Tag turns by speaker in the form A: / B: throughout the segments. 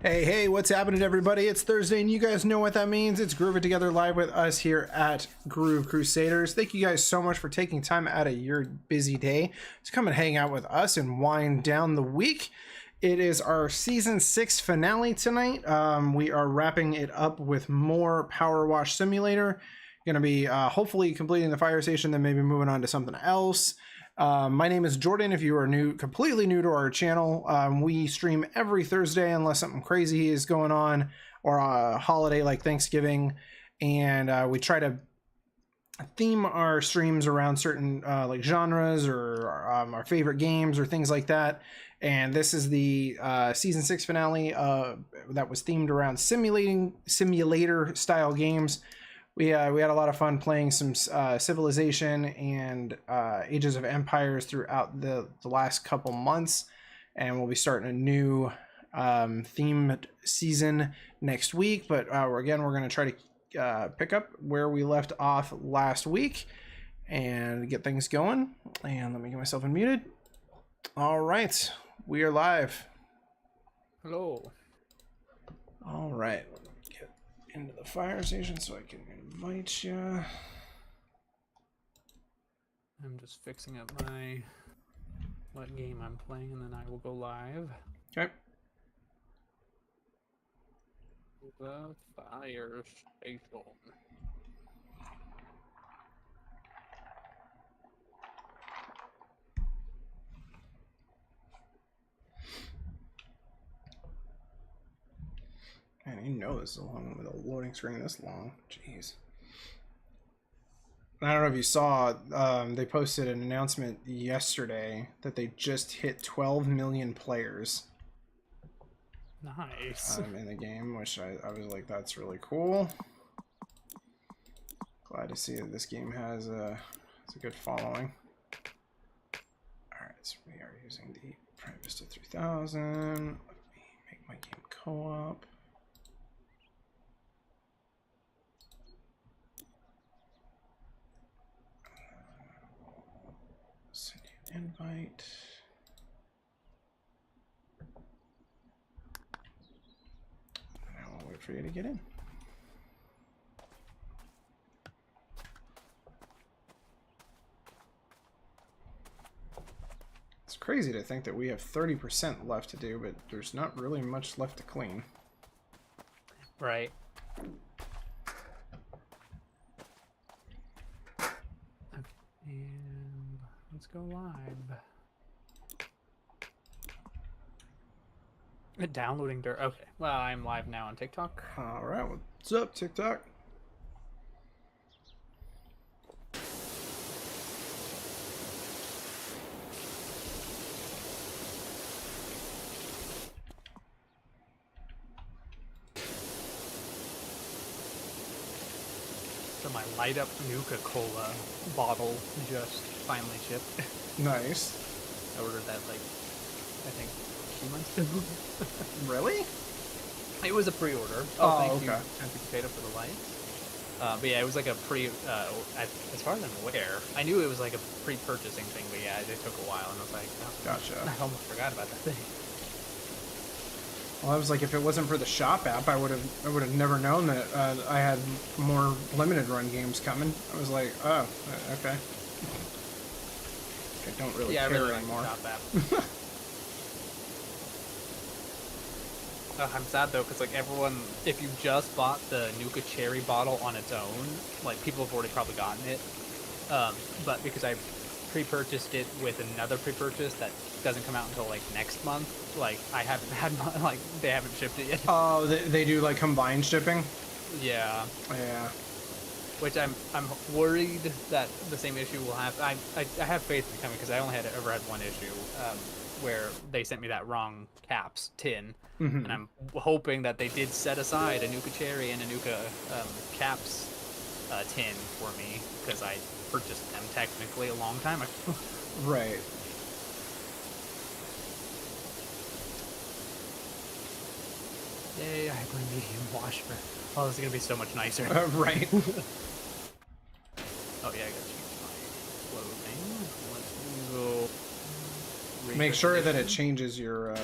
A: Hey, what's happening, everybody? It's Thursday, and you guys know what that means. It's Groove It Together live with us here at Groove Crusaders. Thank you guys so much for taking time out of your busy day to come and hang out with us and wind down the week. It is our Season 6 finale tonight. We are wrapping it up with more Power Wash Simulator. Going to be hopefully completing the fire station, then maybe moving on to something else. My name is Jordan. If you are completely new to our channel, we stream every Thursday unless something crazy is going on or a holiday like Thanksgiving, and we try to theme our streams around certain like genres or our favorite games or things like that. And this is the season 6 finale that was themed around simulator style games. We had a lot of fun playing some Civilization and Ages of Empires throughout the last couple months, and we'll be starting a new themed season next week. But we're going to try to pick up where we left off last week and get things going. And let me get myself unmuted. All right, we are live.
B: Hello.
A: All right. Into the fire station so I can invite you.
B: I'm just fixing up what game I'm playing, and then I will go live.
A: Okay.
B: The fire station.
A: Man, you know this is a long one with a loading screen this long. Jeez. I don't know if you saw, they posted an announcement yesterday that they just hit 12 million players.
B: Nice.
A: In the game, which I was like, that's really cool. Glad to see that this game has a good following. Alright, so we are using the Prime Vista 3000. Let me make my game co-op. Invite. And I will wait for you to get in. It's crazy to think that we have 30% left to do, but there's not really much left to clean.
B: Right. And let's go live. Downloading dirt. Okay. Well, I'm live now on TikTok.
A: All right. What's up, TikTok?
B: So my light up Nuka-Cola bottle just finally shipped.
A: Nice.
B: I ordered that like, I think 2 months ago.
A: Really?
B: It was a pre-order.
A: Oh,
B: Thank
A: okay.
B: you, Country Potato, for the lights. But yeah, it was like a as far as I'm aware, I knew it was like a pre-purchasing thing, but yeah, it took a while, and I was like, oh,
A: Gotcha.
B: I almost forgot about that thing.
A: Well, I was like, if it wasn't for the shop app, I would have never known that I had more limited run games coming. I was like, oh, okay. I don't really care
B: really
A: anymore.
B: Like the shop app. I'm sad though, because like everyone, if you just bought the Nuka Cherry bottle on its own, like people have already probably gotten it. But because I pre-purchased it with another pre-purchase that doesn't come out until like next month, like I haven't had like they haven't shipped it yet.
A: Oh, they do like combined shipping.
B: Yeah.
A: Yeah.
B: Which I'm worried that the same issue will happen. I have faith in it coming because I only ever had one issue where they sent me that wrong caps tin, and I'm hoping that they did set aside a Nuka Cherry and a Nuka caps tin for me because I purchased them technically a long time ago.
A: Right.
B: Yay, I have my medium washer. Oh, this is gonna be so much nicer.
A: Right.
B: Oh yeah, I gotta change my clothing. Let's go.
A: Make sure that it changes your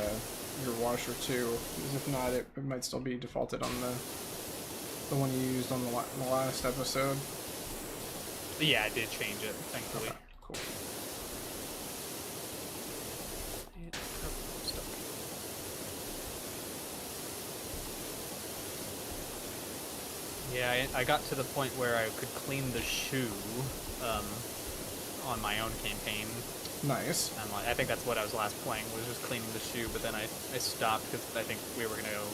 A: your washer too, because if not, it might still be defaulted on the one you used on the last episode.
B: Yeah, I did change it, thankfully.
A: Okay, cool.
B: Yeah, I got to the point where I could clean the shoe on my own campaign.
A: Nice.
B: And I think that's what I was last playing, was just cleaning the shoe, but then I stopped because I think we were going to go,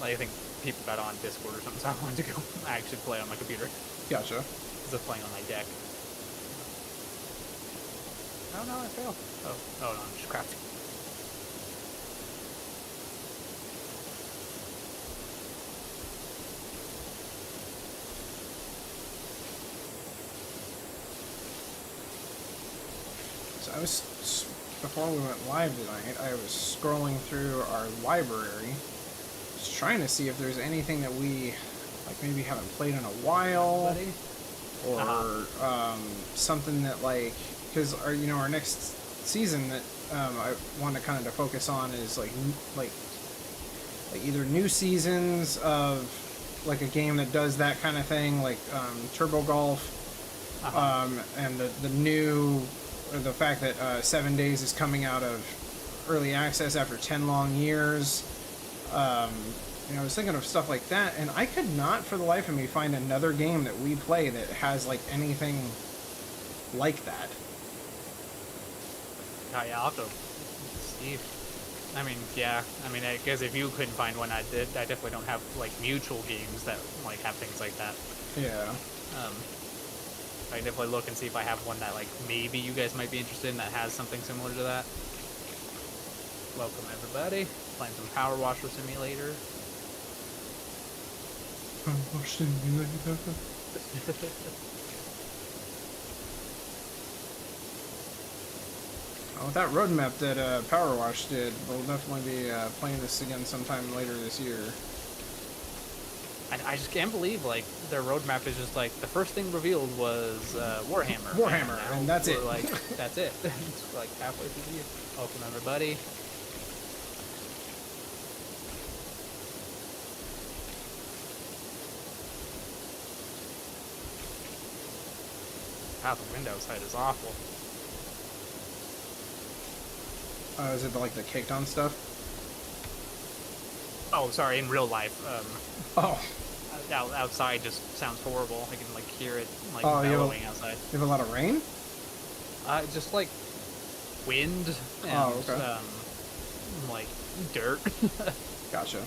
B: I think people got on Discord or something, so I wanted to go actually play on my computer.
A: Gotcha.
B: Instead of playing on my deck. Oh no, I failed. Oh no, I'm just crafting.
A: I was, before we went live tonight, I was scrolling through our library, just trying to see if there's anything that we, like, maybe haven't played in a while, or something that, like, because our next season that I want to kind of focus on is like either new seasons of like a game that does that kind of thing, like Turbo Golf, and the new. The fact that 7 Days is coming out of early access after 10 long years. I was thinking of stuff like that, and I could not for the life of me find another game that we play that has like anything like that.
B: Oh yeah, I'll have to see. I mean, yeah. I mean, I guess if you couldn't find one, I definitely don't have like mutual games that like have things like that.
A: Yeah.
B: I can definitely look and see if I have one that like maybe you guys might be interested in that has something similar to that. Welcome everybody. Playing some Power Washer Simulator.
A: Power Washer Simulator. With that roadmap that Power Wash did, we'll definitely be playing this again sometime later this year.
B: I just can't believe, like, their roadmap is just, like, the first thing revealed was Warhammer.
A: Warhammer, and that's it.
B: Like, that's it. It's, like, halfway through the year. Welcome, everybody. Wow, the wind outside is awful.
A: Is it, like, the caked on stuff?
B: Oh, sorry, in real life.
A: Oh.
B: Outside just sounds horrible. I can like hear it like
A: bellowing
B: outside.
A: You have a lot of rain?
B: Just like wind and like dirt.
A: Gotcha.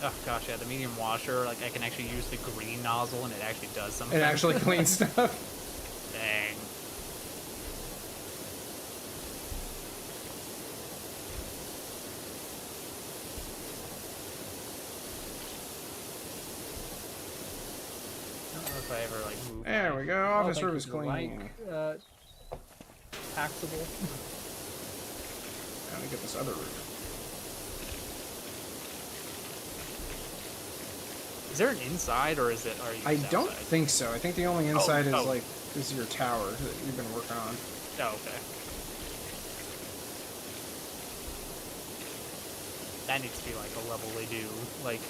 B: Oh gosh, yeah, the medium washer, like I can actually use the green nozzle and it actually does something.
A: It actually cleans stuff.
B: Dang. If I ever like move.
A: There we go. Office room is clean.
B: Like, taxable.
A: Now to get this other roof.
B: Is there an inside or is it? Are you?
A: I don't think so. I think the only inside is like is your tower that you've been working on.
B: Oh, okay. That needs to be like a level they do, like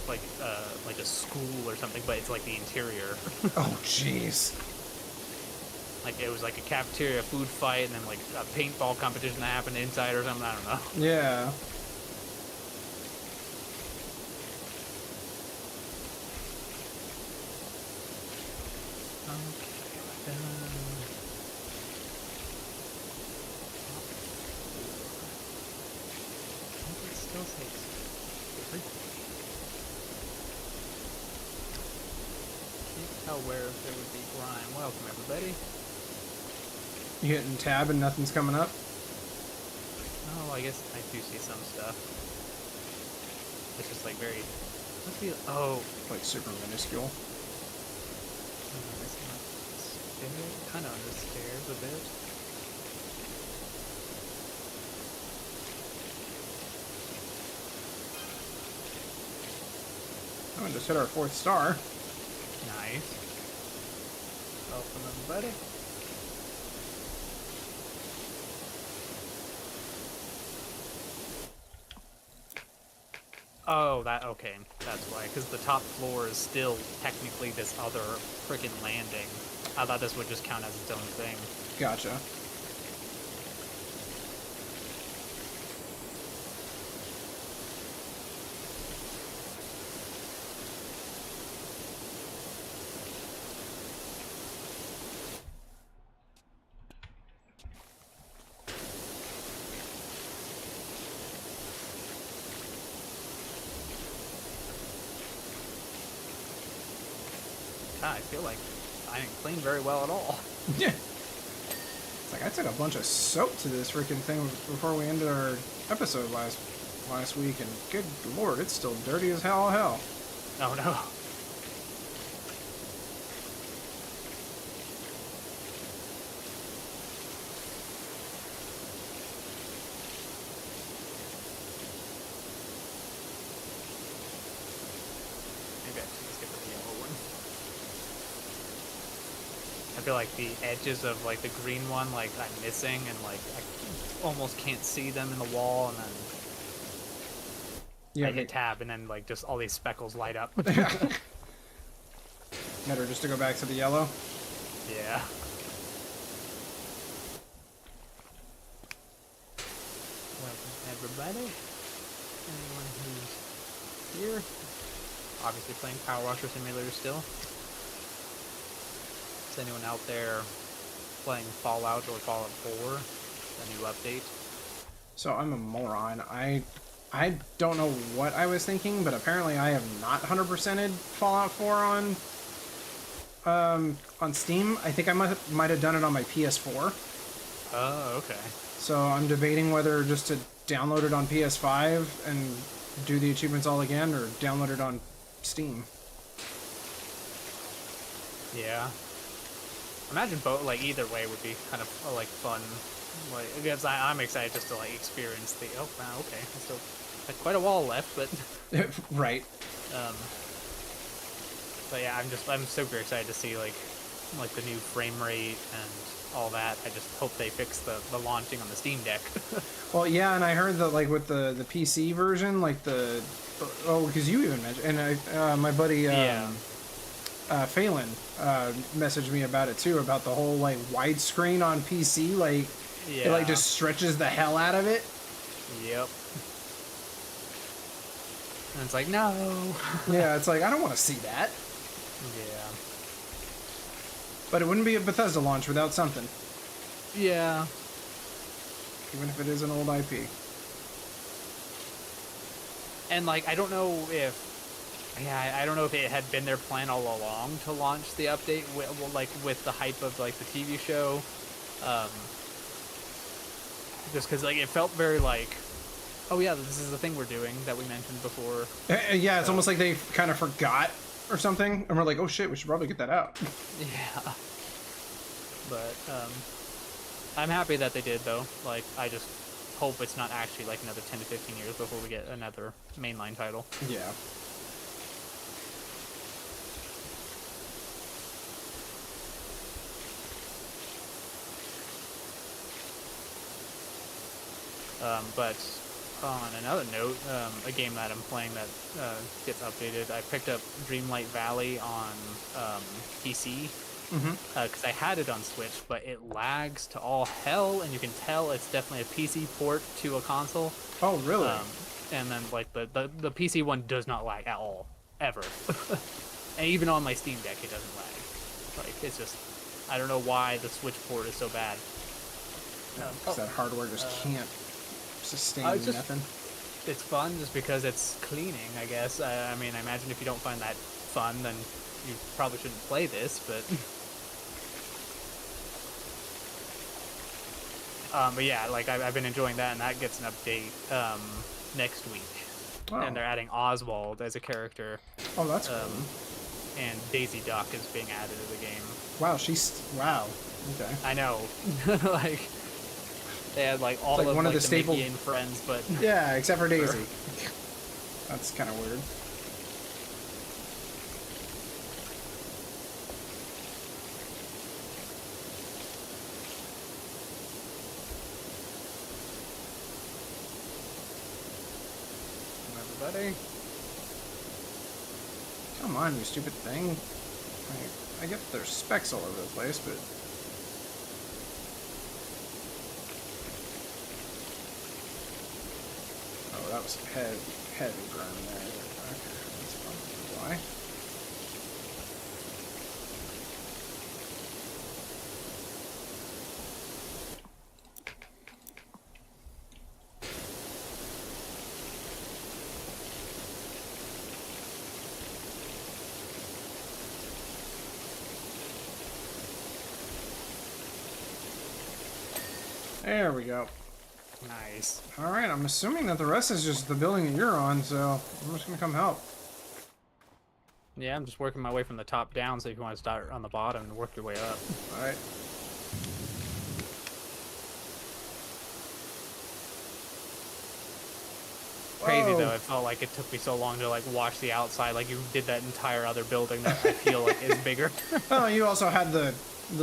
B: a school or something, but it's like the interior.
A: Oh, jeez.
B: Like it was like a cafeteria food fight, and then like a paintball competition that happened inside or something. I don't know.
A: Yeah.
B: Where there would be grime. Welcome, everybody.
A: You hitting tab and nothing's coming up?
B: Oh, I guess I do see some stuff. It's just like very. Must be. Oh.
A: Like super minuscule.
B: Kind of under the stairs a bit.
A: Oh, and just hit our 4th star.
B: Nice. Welcome, everybody. Oh, okay. That's why. Because the top floor is still technically this other freaking landing. I thought this would just count as its own thing.
A: Gotcha.
B: God, I feel like I didn't clean very well at all.
A: Yeah. It's like I took a bunch of soap to this freaking thing before we ended our episode last week, and good lord, it's still dirty as hell.
B: Oh no. Maybe I should just get the yellow one. I feel like the edges of like the green one, like I'm missing, and like I almost can't see them in the wall, and then I hit tab, and then like just all these speckles light up.
A: Better just to go back to the yellow.
B: Yeah. Welcome everybody. Anyone who's here. Obviously playing Power Washer Simulator still. Is anyone out there playing Fallout or Fallout 4? The new update?
A: So I'm a moron. I don't know what I was thinking, but apparently I have not 100%ed Fallout 4 on Steam. I think I might have done it on my PS4.
B: Oh, okay.
A: So I'm debating whether just to download it on PS5 and do the achievements all again, or download it on Steam.
B: Yeah. Imagine both, like either way would be kind of like fun. Like, because I'm excited just to like experience the. Oh wow, okay. I still have quite a wall left, but.
A: Right.
B: But yeah, I'm super excited to see like the new frame rate and all that. I just hope they fix the launching on the Steam Deck.
A: Well, yeah, and I heard that like with the PC version, like because you even mentioned, and my buddy Phelan messaged me about it too, about the whole like widescreen on PC, like it like just stretches the hell out of it.
B: Yep. And it's like, no.
A: Yeah, it's like I don't want to see that.
B: Yeah.
A: But it wouldn't be a Bethesda launch without something.
B: Yeah.
A: Even if it is an old IP.
B: And like, I don't know if it had been their plan all along to launch the update with the hype of like the TV show. Just because like it felt very like, oh yeah, this is the thing we're doing that we mentioned before.
A: Yeah, it's almost like they kind of forgot or something, and we're like, oh shit, we should probably get that out.
B: Yeah. But I'm happy that they did though. Like, I just hope it's not actually like another 10 to 15 years before we get another mainline title.
A: Yeah.
B: But on another note, a game that I'm playing that gets updated, I picked up Dreamlight Valley on PC, because I had it on Switch, but it lags to all hell, and you can tell it's definitely a PC port to a console.
A: Oh, really?
B: And then like the PC one does not lag at all, ever. And even on my Steam Deck, it doesn't lag. Like, it's just, I don't know why the Switch port is so bad.
A: Because that hardware just can't sustain nothing.
B: It's fun just because it's cleaning, I guess. I mean, I imagine if you don't find that fun, then you probably shouldn't play this, but... but yeah, like, I've been enjoying that, and that gets an update next week. Oh. And they're adding Oswald as a character.
A: Oh, that's cool.
B: And Daisy Duck is being added to the game.
A: Wow, wow. Okay.
B: I know. Like... They had like all of
A: one
B: like,
A: of the staple
B: Mickey and friends, but
A: yeah, except for Daisy. That's kind of weird.
B: already?
A: Come on, you stupid thing. I get there's specks all over the place, but... Oh, that was some heavy burn there. Okay, that's probably why. There we go.
B: Nice.
A: Alright, I'm assuming that the rest is just the building that you're on, so I'm just gonna come help.
B: Yeah, I'm just working my way from the top down, so if you want to start on the bottom and work your way up.
A: Alright.
B: Crazy
A: Whoa.
B: though, it felt like it took me so long to like wash the outside, like you did that entire other building that I feel like is bigger.
A: Oh, you also had the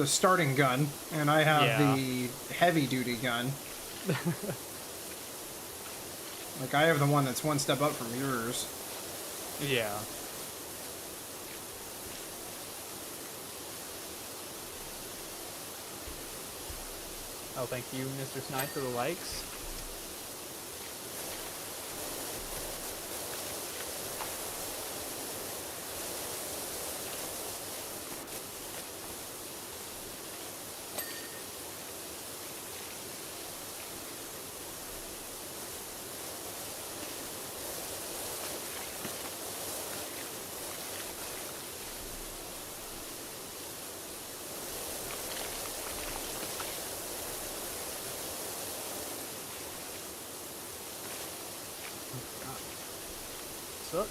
A: starting gun, and I have
B: Yeah.
A: the heavy duty gun. Like, I have the one that's one step up from yours.
B: Yeah. Oh, thank you, Mr. Snipe, for the likes. Suck.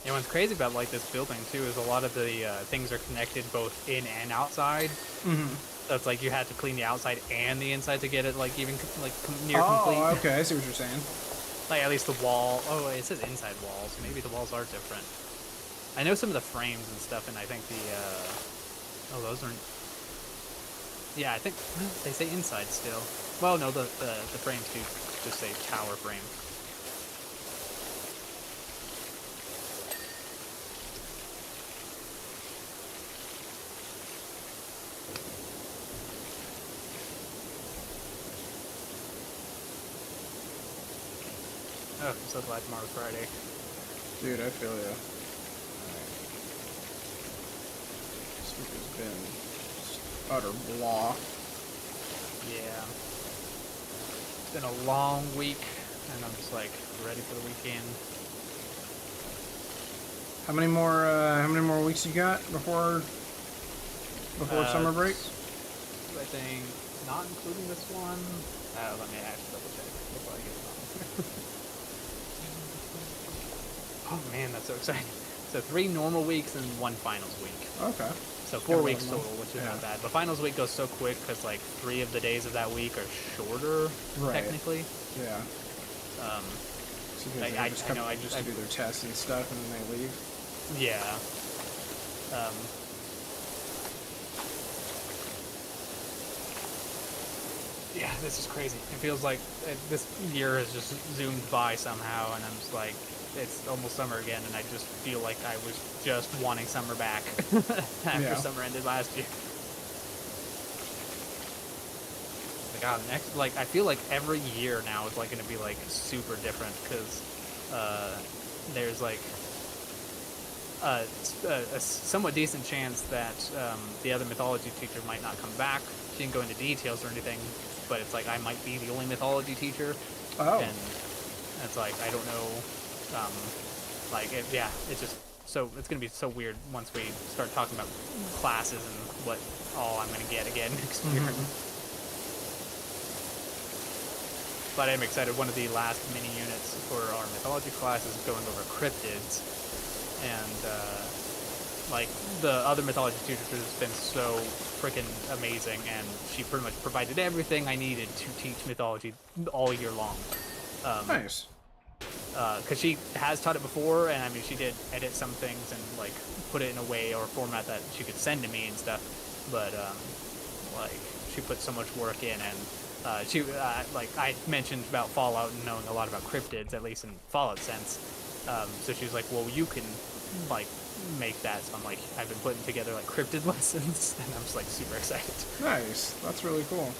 B: Yeah, what's crazy about like this building too is a lot of the things are connected both in and outside.
A: Mm-hmm.
B: So it's like you had to clean the outside and the inside to get it like even like near
A: Oh,
B: complete.
A: okay, I see what you're saying.
B: Like at least the wall. Oh, it says inside walls. Maybe the walls are different. I know some of the frames and stuff, and I think the. Oh, those aren't. Yeah, I think they say inside still. Well, no, the frames do just say tower frame. Oh, I'm so glad tomorrow's Friday.
A: Dude, I feel ya. This week has been just utter blah.
B: Yeah. It's been a long week, and I'm just like ready for the weekend.
A: How many more weeks you got before summer break?
B: I think not including this one. Let me actually double check before I get it on. Oh man, that's so exciting. So 3 normal weeks and 1 finals week.
A: Okay.
B: So 4 weeks
A: Got a
B: total,
A: month.
B: which is
A: Yeah.
B: not bad. But finals week goes so quick because like 3 of the days of that week are shorter,
A: Right.
B: technically.
A: Yeah.
B: Um,
A: So they
B: I
A: just come
B: know,
A: just to do their tests and stuff, and then they leave.
B: yeah. Yeah, this is crazy. It feels like this year has just zoomed by somehow, and I'm just like, it's almost summer again, and I just feel like I was just wanting summer back after
A: Yeah.
B: summer ended last year. God, next, like, I feel like every year now is like going to be like super different because there's like a somewhat decent chance that the other mythology teacher might not come back. She didn't go into details or anything, but it's like I might be the only mythology teacher.
A: Oh.
B: And it's like I don't know. Yeah, it's just so it's gonna be so weird once we start talking about classes and what all I'm gonna get again next year. But I'm excited. One of the last mini units for our mythology class is going over cryptids, and like the other mythology teacher has been so freaking amazing, and she pretty much provided everything I needed to teach mythology all year long.
A: Nice.
B: because she has taught it before, and I mean she did edit some things and like put it in a way or format that she could send to me and stuff, but like she put so much work in, and she like I mentioned about Fallout and knowing a lot about cryptids, at least in Fallout sense. So she was like, well, you can like make that. So I'm like, I've been putting together like cryptid lessons, and I'm just like super excited.
A: Nice. That's really cool.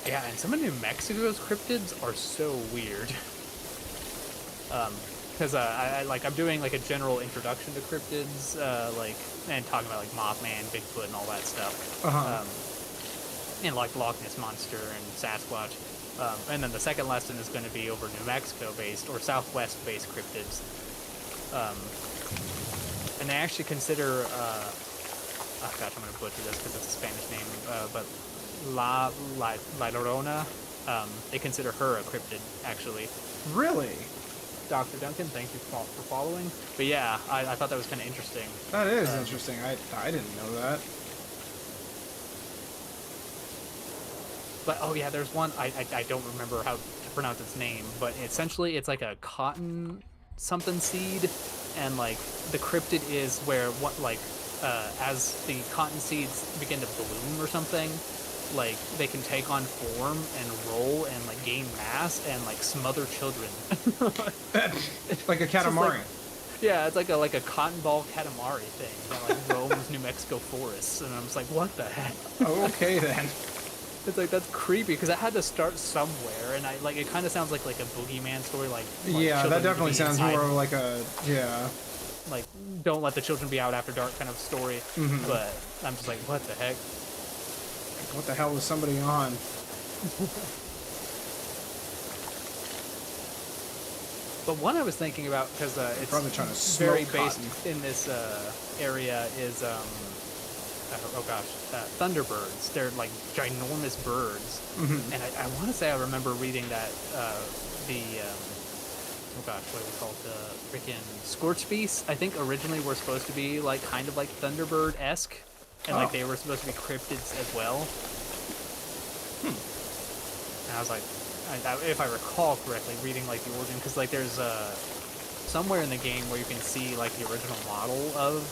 B: Yeah, and some of New Mexico's cryptids are so weird. Because I'm doing like a general introduction to cryptids, like, and talking about like Mothman, Bigfoot, and all that stuff. And like Loch Ness Monster and Sasquatch. And then the second lesson is going to be over New Mexico-based or Southwest-based cryptids. And they actually consider, oh gosh, I'm going to butcher this because it's a Spanish name, but La Llorona, they consider her a cryptid, actually.
A: Really?
B: Dr. Duncan, thank you for following. But yeah, I thought that was kind of interesting.
A: That is interesting. I didn't know that.
B: But oh yeah, there's one, I don't remember how to pronounce its name, but essentially it's like a cotton something seed, and like the cryptid is where what like as the cotton seeds begin to bloom or something, like they can take on form and roll and like gain mass and like smother children.
A: Like a Katamari.
B: Like, yeah, it's like a cotton ball Katamari thing that like roams New Mexico forests, and I'm just like, what the heck?
A: Oh, okay then.
B: It's like, that's creepy because I had to start somewhere, and I like it kind of sounds like a boogeyman story, like
A: yeah, that definitely sounds more like a
B: like don't let the children be out after dark kind of story. But I'm just like, what the heck?
A: What the hell was somebody on?
B: But one I was thinking about, because it's
A: probably trying to smoke
B: very
A: cotton.
B: based in this area, is oh gosh, thunderbirds. They're like ginormous birds, and I want to say I remember reading that oh gosh, what do we call it? The freaking scorch beasts, I think originally were supposed to be like kind of like thunderbird-esque, and like they were supposed to be cryptids as well. And I was like, if I recall correctly, reading like the origin, because like there's somewhere in the game where you can see like the original model of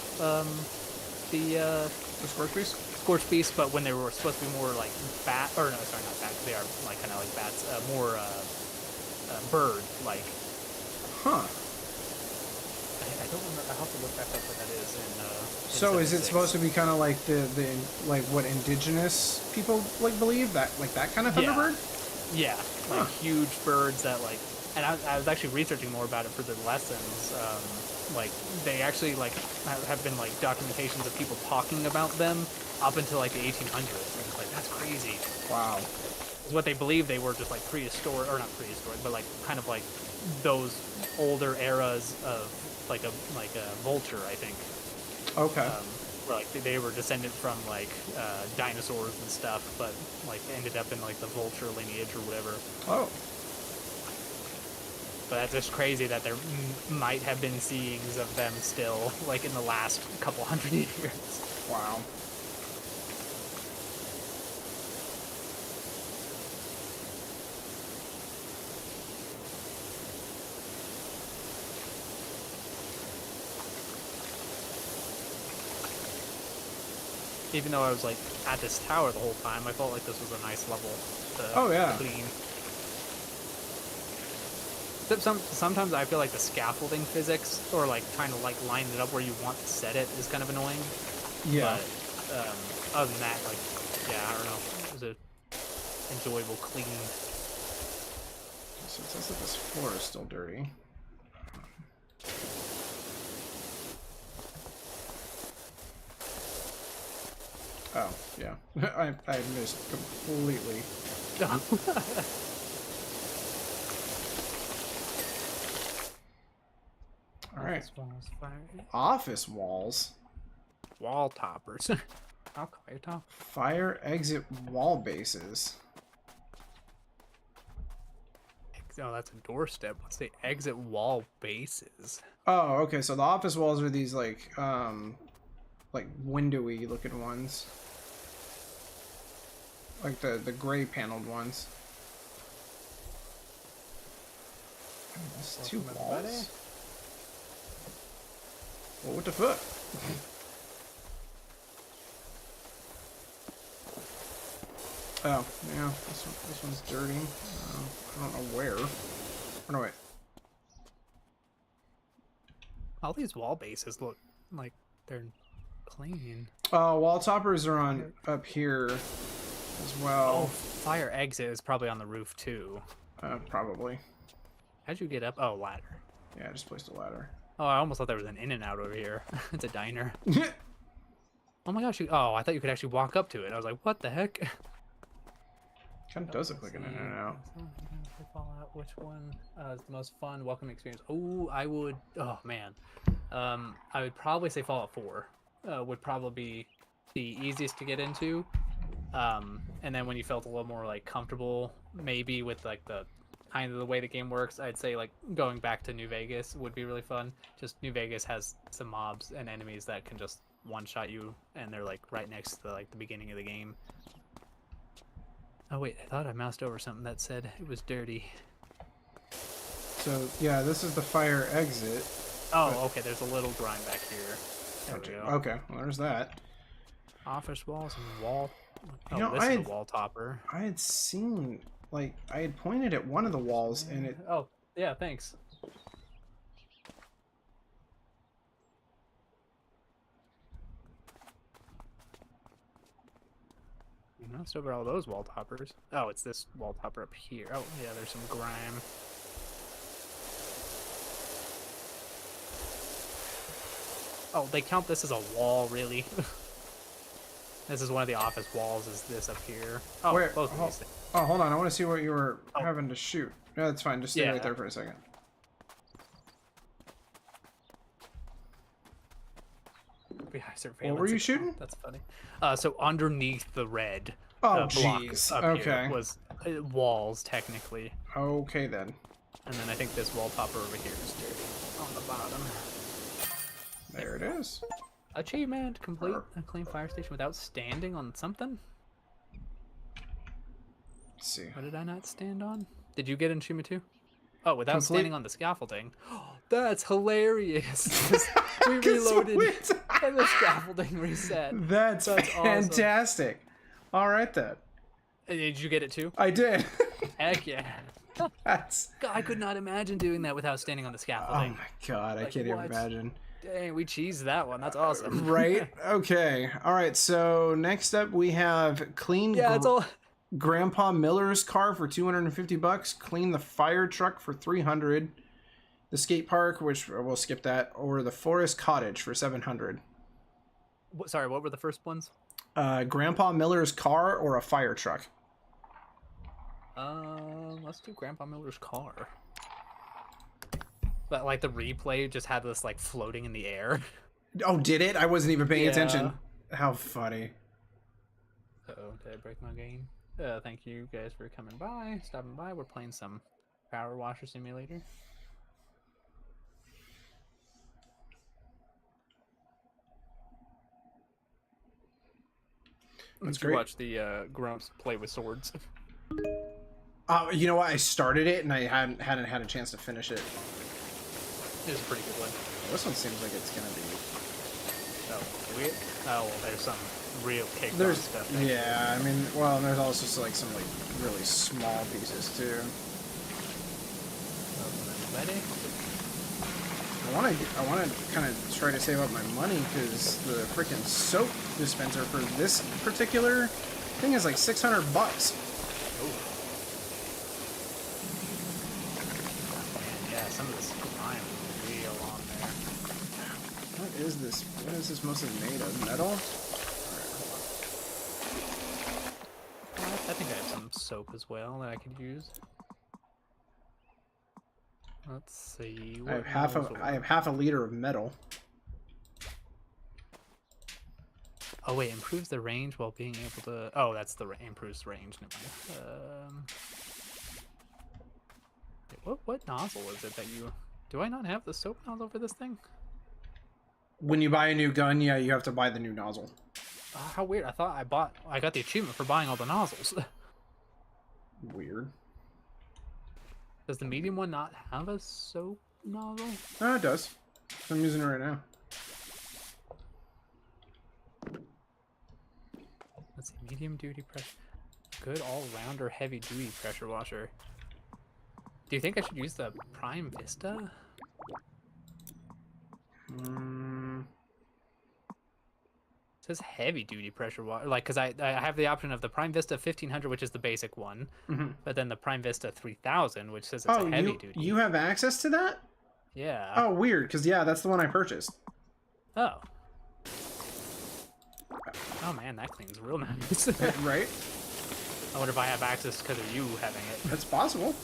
B: the
A: Scorch Beast?
B: Scorch Beast, but when they were supposed to be more like bat, or no, sorry, not bat, they are like kind of like bats, more bird like.
A: Huh.
B: I don't remember. I'll have to look back up what that is in
A: so is it supposed to be kind of like the like what indigenous people like believe, that like that kind of thunderbird?
B: Yeah, like huge birds that like, and I was actually researching more about it for the lessons. Like they actually like have been like documentations of people talking about them up until like the 1800s. And it's like, that's crazy.
A: Wow.
B: What they believe they were just like prehistoric, or not prehistoric, but like kind of like those older eras of like a vulture, I think.
A: Okay.
B: Where like they were descended from like dinosaurs and stuff, but like ended up in like the vulture lineage or whatever.
A: Oh.
B: But that's just crazy that there might have been seeings of them still, like in the last couple hundred years.
A: Wow.
B: Even though I was like at this tower the whole time, I felt like this was a nice level to clean. Sometimes I feel like the scaffolding physics, or like trying to like line it up where you want to set it, is kind of annoying.
A: Yeah.
B: But other than that, like, yeah, I don't know. It was a enjoyable clean.
A: So it says that this floor is still dirty. Oh, yeah. I missed completely. Alright. Office walls.
B: Wall toppers. I'll call you top.
A: Fire exit wall bases.
B: Oh, that's a doorstep. What's the exit wall bases?
A: Oh, okay. So the office walls are these like windowy looking ones. Like the gray paneled ones. That's 2
B: Welcome, everybody.
A: walls. Well, what the fuck? Oh, yeah, this one's dirty. I don't know where. Oh, no, wait.
B: All these wall bases look like they're clean.
A: Wall toppers are on up here as
B: Oh,
A: well.
B: fire exit is probably on the roof too.
A: Probably.
B: How'd you get up? Oh, ladder.
A: Yeah, I just placed a ladder.
B: Oh, I almost thought there was an in and out over here. It's a diner. Oh my gosh! Oh, I thought you could actually walk up to it. I was like, what the heck?
A: Kind of does look like an in and out.
B: Fallout. Which one is the most fun, welcome experience? Oh, I would. Oh man, I would probably say Fallout 4. Would probably be the easiest to get into. And then when you felt a little more like comfortable, maybe with like the kind of the way the game works, I'd say like going back to New Vegas would be really fun. Just New Vegas has some mobs and enemies that can just one-shot you, and they're like right next to like the beginning of the game. Oh wait, I thought I moused over something that said it was dirty.
A: So, yeah, this is the fire exit.
B: Oh, okay, there's a little grind back here. There we go.
A: Okay, well, there's that.
B: Office walls and wall. Oh,
A: You know,
B: this is a wall topper.
A: I had seen, like, I had pointed at one of the walls, and it...
B: Oh, yeah, thanks. You moused over all those wall toppers. Oh, it's this wall topper up here. Oh, yeah, there's some grime. Oh, they count this as a wall, really? This is one of the office walls, is this up here. Oh,
A: Where?
B: both of these things.
A: Oh, hold on, I want to see what you were having to shoot. No, that's fine, just stay
B: Yeah.
A: right there for a second. What were you shooting?
B: That's funny. So underneath the red
A: Oh,
B: block
A: jeez.
B: up
A: Okay.
B: here was walls, technically.
A: Okay, then.
B: And then I think this wall topper over here is dirty on the bottom.
A: There it is.
B: Achievement! Complete a clean fire station without standing on something?
A: Let's see.
B: What did I not stand on? Did you get an achievement too? Oh, without
A: Complete-
B: standing on the scaffolding. That's hilarious! We reloaded and the scaffolding reset.
A: That's
B: awesome.
A: fantastic. All right, then.
B: Did you get it too?
A: I did.
B: Heck yeah.
A: That's...
B: God, I could not imagine doing that without standing on the
A: Oh,
B: scaffolding.
A: my God. I
B: Like,
A: can't even
B: what?
A: imagine.
B: Dang, we cheesed that one. That's awesome.
A: Right? Okay. All right, so next up we have clean...
B: Yeah, it's all...
A: Grandpa Miller's car for $250. Clean the fire truck for $300. The skate park, which we'll skip that, or the forest cottage for $700.
B: Sorry, what were the first ones?
A: Grandpa Miller's car or a fire truck.
B: Let's do Grandpa Miller's car. But like the replay just had this like floating in the air.
A: Oh, did it? I wasn't even paying
B: Yeah.
A: attention. How funny.
B: Uh-oh, did I break my game? Thank you guys for coming by, stopping by. We're playing some Power Washer Simulator.
A: That's
B: Did you
A: great.
B: watch the Grumps play with swords?
A: You know what? I started it and I hadn't had a chance to finish it.
B: It was a pretty good one.
A: This one seems like it's gonna be.
B: Oh, well, there's some real kick
A: There's
B: stuff.
A: yeah. I mean, well, and there's also like some like really small pieces too.
B: Ready?
A: I want to kind of try to save up my money because the freaking soap dispenser for this particular thing is like $600.
B: Yeah, some of this grime is real on there.
A: What is this? What is this mostly made of? Metal?
B: I think I have some soap as well that I could use. Let's see.
A: I have half a liter of metal.
B: Oh wait, improves the range while being able to. Oh, that's the improves range. Never mind. What nozzle is it that you? Do I not have the soap nozzle for this thing?
A: When you buy a new gun, yeah, you have to buy the new nozzle.
B: How weird! I thought I got the achievement for buying all the nozzles.
A: Weird.
B: Does the medium one not have a soap nozzle?
A: Oh, it does. I'm using it right now.
B: Let's see, medium duty pressure. Good all-rounder heavy duty pressure washer. Do you think I should use the Prime Vista? It says heavy duty pressure washer, like, because I have the option of the Prime Vista 1500, which is the basic one, but then the Prime Vista 3000, which says it's a heavy duty.
A: You have access to that?
B: Yeah.
A: Oh, weird, because yeah, that's the one I purchased.
B: Oh. Oh man, that cleans real nice.
A: Right?
B: I wonder if I have access because of you having it.
A: That's possible.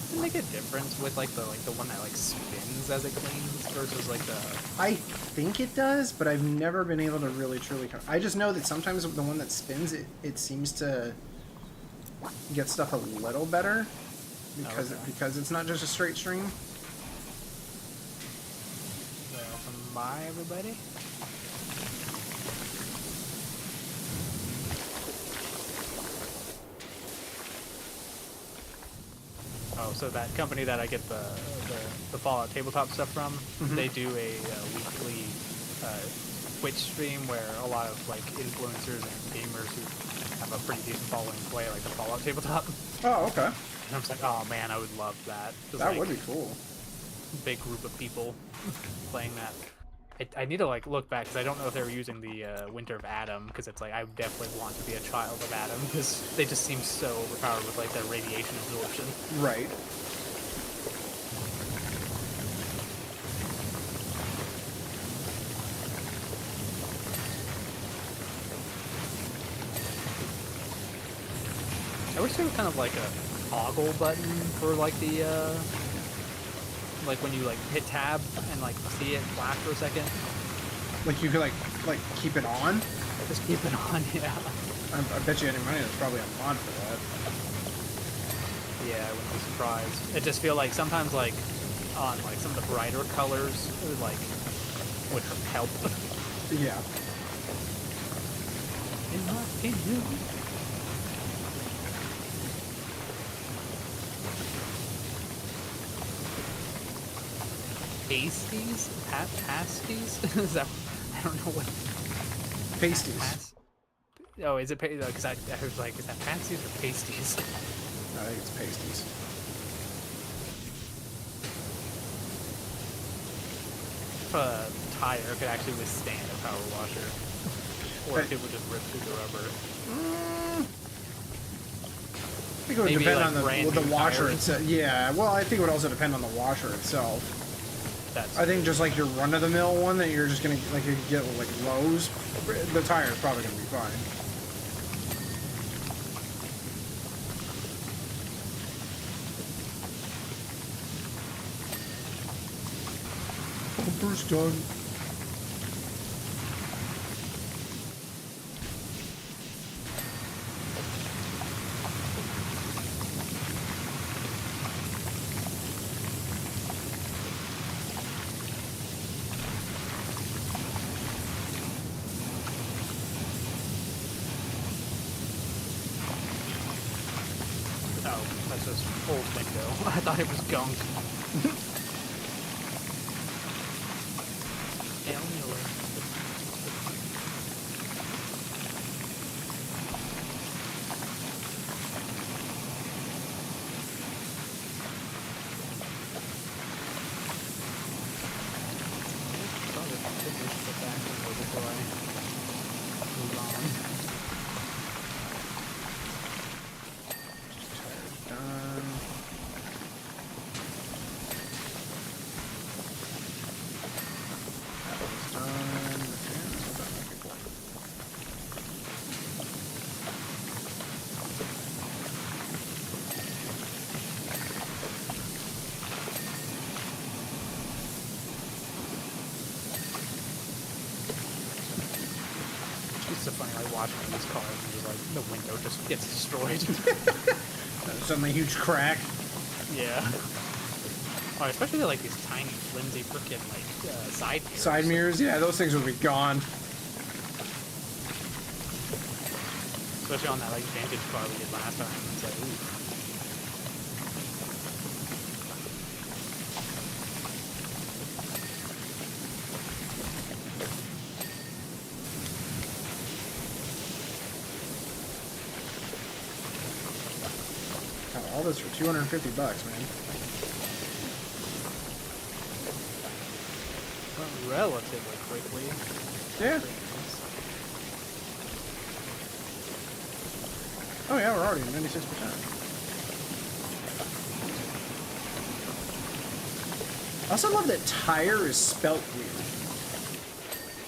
B: Does it make a difference with like the one that like spins as it cleans versus like the?
A: I think it does, but I've never been able to really truly. I just know that sometimes the one that spins it seems to get stuff a little better because it's not just a straight stream.
B: Welcome by everybody. Oh, so that company that I get the Fallout tabletop stuff from, they do a weekly Twitch stream where a lot of like influencers and gamers who have a pretty decent following play like the Fallout tabletop.
A: Oh, okay.
B: And I was like, oh man, I would love that.
A: That
B: like,
A: would be cool.
B: Big group of people playing that. I need to like look back because I don't know if they were using the Winter of Adam, because it's like I definitely want to be a child of Adam because they just seem so overpowered with like their radiation absorption.
A: Right.
B: I wish there was kind of like a toggle button for like the like when you like hit tab and like see it flash for a second.
A: Like you could like keep it on.
B: Just keep it on, yeah.
A: I bet you any money there's probably a mod for that.
B: Yeah, I wouldn't be surprised. It just feel like sometimes like on like some of the brighter colors like would help.
A: Yeah.
B: In my opinion. Pasties? Pasties? Is that? I don't know what.
A: Pasties.
B: Oh, is it? Because I was like, is that pasties or pasties?
A: I think it's pasties.
B: If a tire could actually withstand a power washer, or if it would just rip through the rubber.
A: I think it would
B: Maybe
A: depend
B: like
A: on the washer
B: tires.
A: itself. Yeah, well, I think it would also depend on the washer itself. I think just like your run-of-the-mill one that you're just gonna like you get like Lowe's, the tire's probably gonna be fine. Oh, Bruce done.
B: Oh, that's just old window. I thought it was gunk. Annular. Probably finish the back window before I move on.
A: Done. That was done. Okay, that's done. Okay, cool.
B: It's so funny, like watching these cars and just like the window just gets destroyed.
A: Suddenly, huge crack.
B: Yeah. Oh, especially like these tiny, flimsy, freaking like side mirrors.
A: Side mirrors, yeah, those things will be gone.
B: Especially on that like vintage car we did last time. It's like, ooh.
A: God, all this for $250, man.
B: Relatively quickly.
A: Yeah. Oh yeah, we're already at 96%. I also love that tire is spelt weird.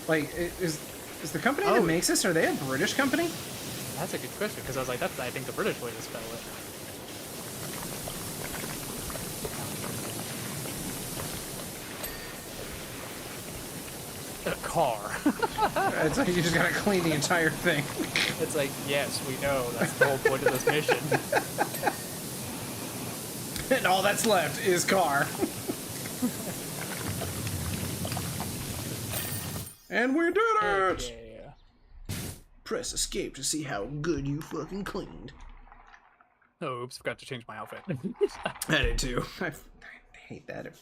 A: Like, is the company that makes this, are they a British company?
B: That's a good question, because I was like, that's, I think, the British way to spell it. A car.
A: It's like you just gotta clean the entire thing.
B: It's like, yes, we know. That's the whole point of this mission.
A: And all that's left is car. And we did it!
B: Yeah.
A: Press escape to see how good you fucking cleaned.
B: Oh, oops, forgot to change my outfit.
A: I did too. I hate that.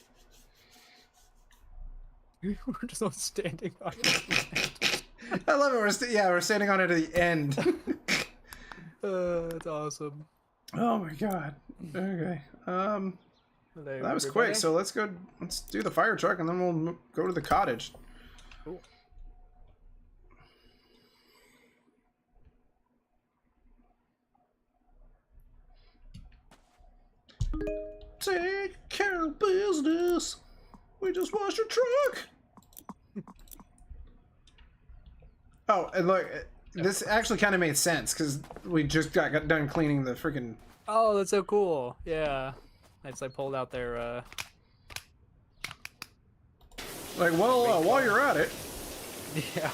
B: We're just all standing on it.
A: I love it. We're standing on it at the end.
B: That's awesome.
A: Oh my god. Okay. That was quick.
B: Ready?
A: So let's do the fire truck, and then we'll go to the cottage.
B: Cool.
A: Take care of business. We just washed your truck. Oh, and look, this actually kind of made sense because we just got done cleaning the freaking.
B: Oh, that's so cool. Yeah. I just like pulled out their
A: Like, well, while you're at it.
B: Yeah.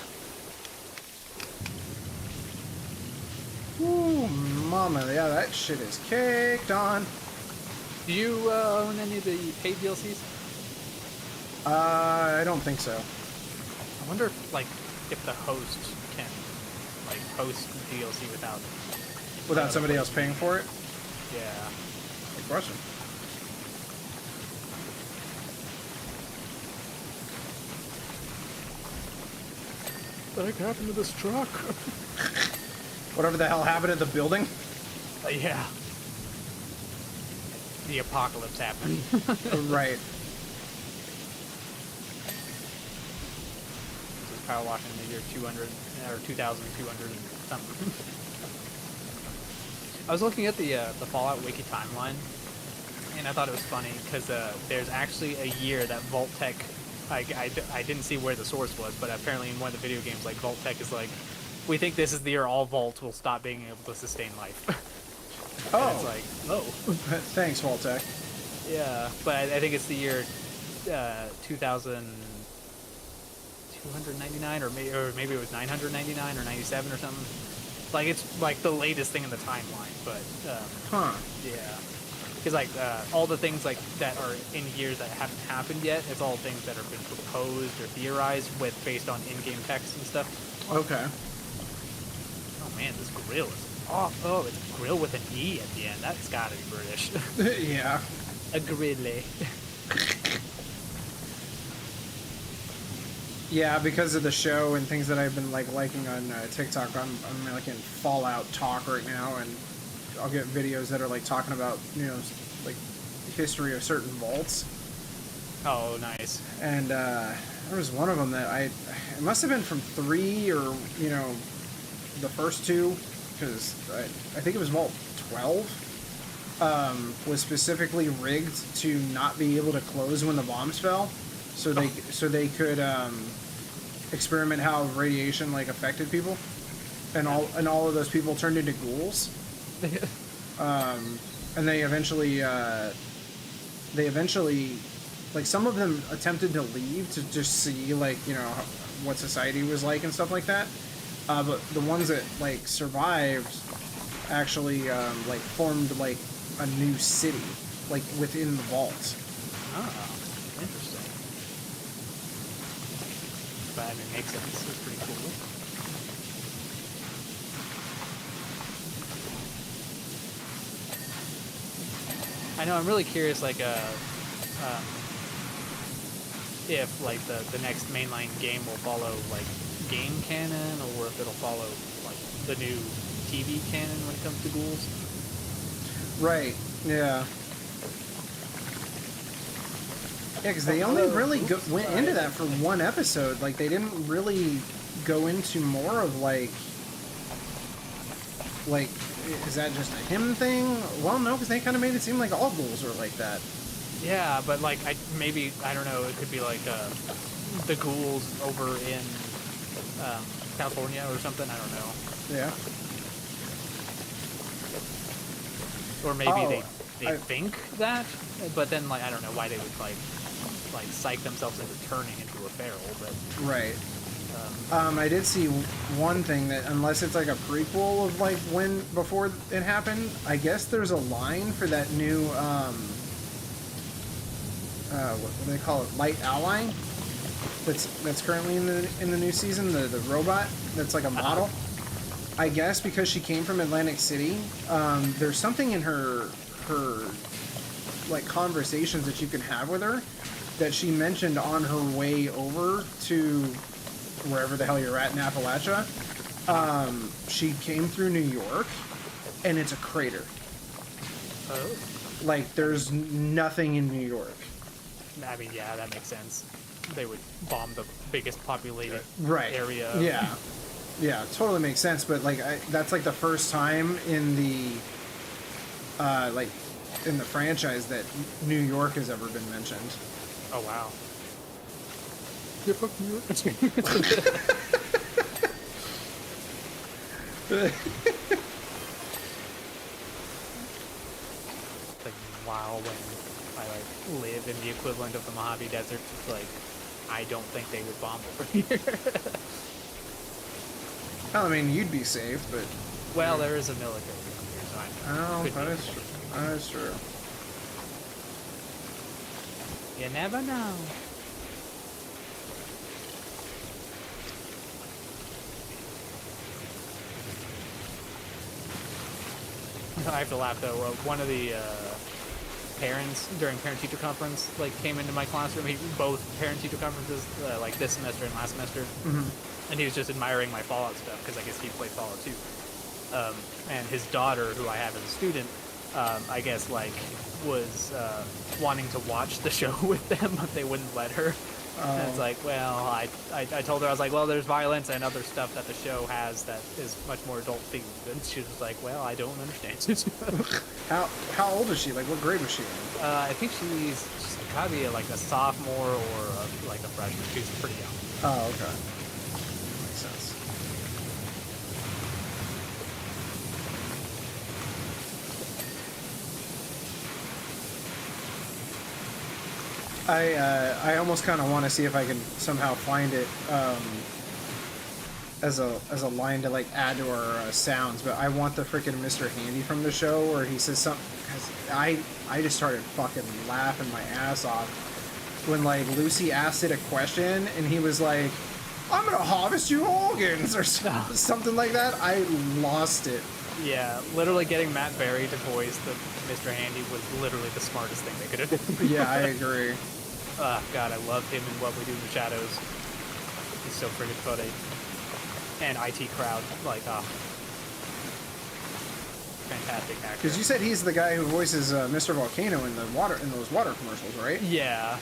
A: Ooh, mama, yeah, that shit is caked on.
B: Do you own any of the paid DLCs?
A: I don't think so.
B: I wonder if, like, if the host can, like, host DLC without
A: Somebody else paying for it?
B: Yeah.
A: Good question.
B: What happened to this truck?
A: Whatever the hell happened at the building?
B: Yeah. The apocalypse happened.
A: Right.
B: Power washing in the year 200 or 2200 and something. I was looking at the Fallout Wiki timeline, and I thought it was funny because there's actually a year that Vault-Tec, I didn't see where the source was, but apparently in one of the video games, like Vault-Tec is like, we think this is the year all vaults will stop being able to sustain life.
A: Oh.
B: And it's like, oh.
A: Thanks, Vault-Tec.
B: Yeah, but I think it's the year 2299 or maybe it was 999 or 97 or something. Like, it's like the latest thing in the timeline, but yeah, because like all the things like that are in years that haven't happened yet, it's all things that have been proposed or theorized with based on in-game text and stuff.
A: Okay.
B: Oh man, this grill is oh, it's a grill with an E at the end. That's gotta be British.
A: Yeah.
B: A grille.
A: Yeah, because of the show and things that I've been like liking on TikTok, I'm like in Fallout talk right now, and I'll get videos that are like talking about, you know, like history of certain vaults.
B: Oh, nice.
A: And there was one of them that it must have been from 3 or, you know, the first 2, because I think it was Vault 12, was specifically rigged to not be able to close when the bombs fell. So they could experiment how radiation like affected people, and all of those people turned into ghouls. And they eventually like some of them attempted to leave to just see like, you know, what society was like and stuff like that. But the ones that like survived actually like formed like a new city, like within the vault.
B: Oh, interesting. But I mean, makes sense. It's pretty cool. I know. I'm really curious, like, if like the next mainline game will follow like game canon, or if it'll follow like the new TV canon when it comes to ghouls.
A: Right. Yeah. Yeah, because they only really went into that for one episode. Like, they didn't really go into more of like, is that just a him thing? Well, no, because they kind of made it seem like all ghouls are like that.
B: Yeah, but like I don't know. It could be like the ghouls over in California or something. I don't know.
A: Yeah.
B: Or maybe they think that, but then like I don't know why they would like psych themselves into turning into a feral. But
A: right. I did see one thing that, unless it's like a prequel of like before it happened, I guess there's a line for that new what do they call it? Light Ally. That's currently in the new season. The robot that's like a model. I guess because she came from Atlantic City, there's something in her like conversations that you can have with her that she mentioned on her way over to wherever the hell you're at in Appalachia. She came through New York, and it's a crater.
B: Oh.
A: Like, there's nothing in New York.
B: I mean, yeah, that makes sense. They would bomb the biggest populated area.
A: Yeah. Yeah, totally makes sense. But like, that's like the first time in the in the franchise that New York has ever been mentioned.
B: Oh wow. Yeah, fuck New York. Like, wow, when I like live in the equivalent of the Mojave Desert, it's like I don't think they would bomb over here.
A: Well, I mean, you'd be safe, but...
B: Well, there is a military here, so
A: that is true.
B: You never know. I have to laugh, though. One of the parents during parent-teacher conference came into my classroom. Both parent-teacher conferences, like this semester and last semester.
A: Mm-hmm.
B: And he was just admiring my Fallout stuff, because I guess he played Fallout too. And his daughter, who I have as a student, I guess, was wanting to watch the show with them, but they wouldn't let her. And it's like, well, I told her, I was like, well, there's violence and other stuff that the show has that is much more adult-themed. And she was like, well, I don't understand.
A: How old is she? Like, what grade was she in?
B: I think she's probably a sophomore or a freshman. She's pretty young.
A: Oh, okay. Sense. I almost kind of want to see if I can somehow find it as a line to add to our sounds, but I want the freaking Mr. Handy from the show where he says something, because I just started fucking laughing my ass off when Lucy asked it a question and he was like, I'm gonna harvest your organs, or something like that. I lost it.
B: Yeah, literally getting Matt Berry to voice the Mr. Handy was literally the smartest thing they could have done.
A: Yeah, I agree.
B: God, I love him in What We Do in the Shadows. He's so freaking funny. And IT Crowd, fantastic actor.
A: Because you said he's the guy who voices Mr. Volcano in those water commercials, right?
B: Yeah.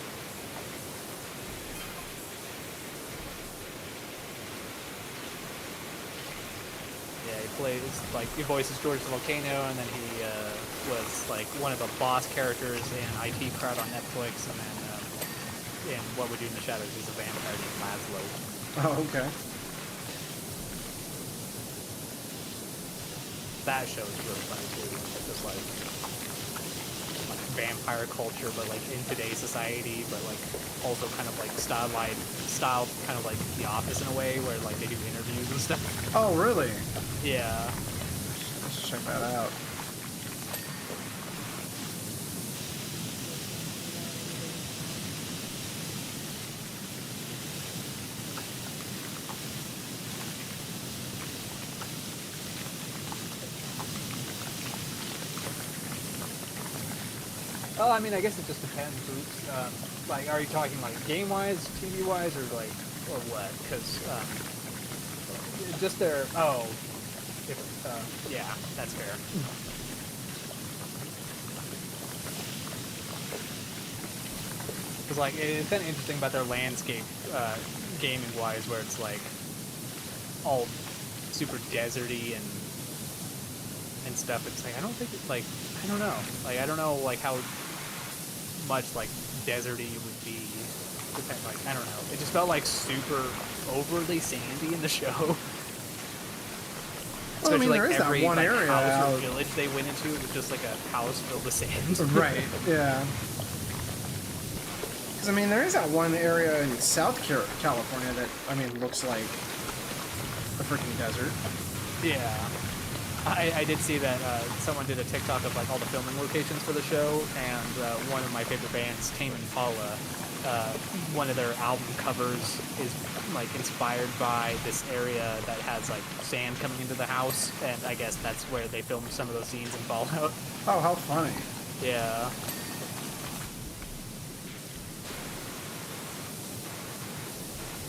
B: He voices George the Volcano, and then he was one of the boss characters in IT Crowd on Netflix, and then in What We Do in the Shadows he's a vampire named Laszlo.
A: Oh, okay.
B: That show is really funny too. It's just vampire culture, but like in today's society, but like also kind of like styled kind of like The Office in a way, where like they do interviews and stuff.
A: Oh, really?
B: Yeah.
A: Let's check that out.
B: Well, I mean, I guess it just depends. Like, are you talking like game-wise, TV-wise, or like, or what? Because just their yeah, that's fair. Because like it's kind of interesting about their landscape, gaming-wise, where it's like all super deserty and stuff. It's like I don't think it's like I don't know. Like I don't know like how much like deserty it would be. Like I don't know. It just felt like super overly sandy in the show.
A: Well, I mean,
B: Especially,
A: there
B: like
A: is that
B: every
A: one
B: like,
A: area
B: house
A: out-
B: or village they went into, it was just like a house filled with sand.
A: Right, yeah. Because, I mean, there is that one area in South California that, I mean, looks like a freaking desert.
B: Yeah. I did see that someone did a TikTok of like all the filming locations for the show, and one of my favorite bands, Tame Impala, one of their album covers is like inspired by this area that has like sand coming into the house, and I guess that's where they filmed some of those scenes in Fallout.
A: Oh, how funny.
B: Yeah.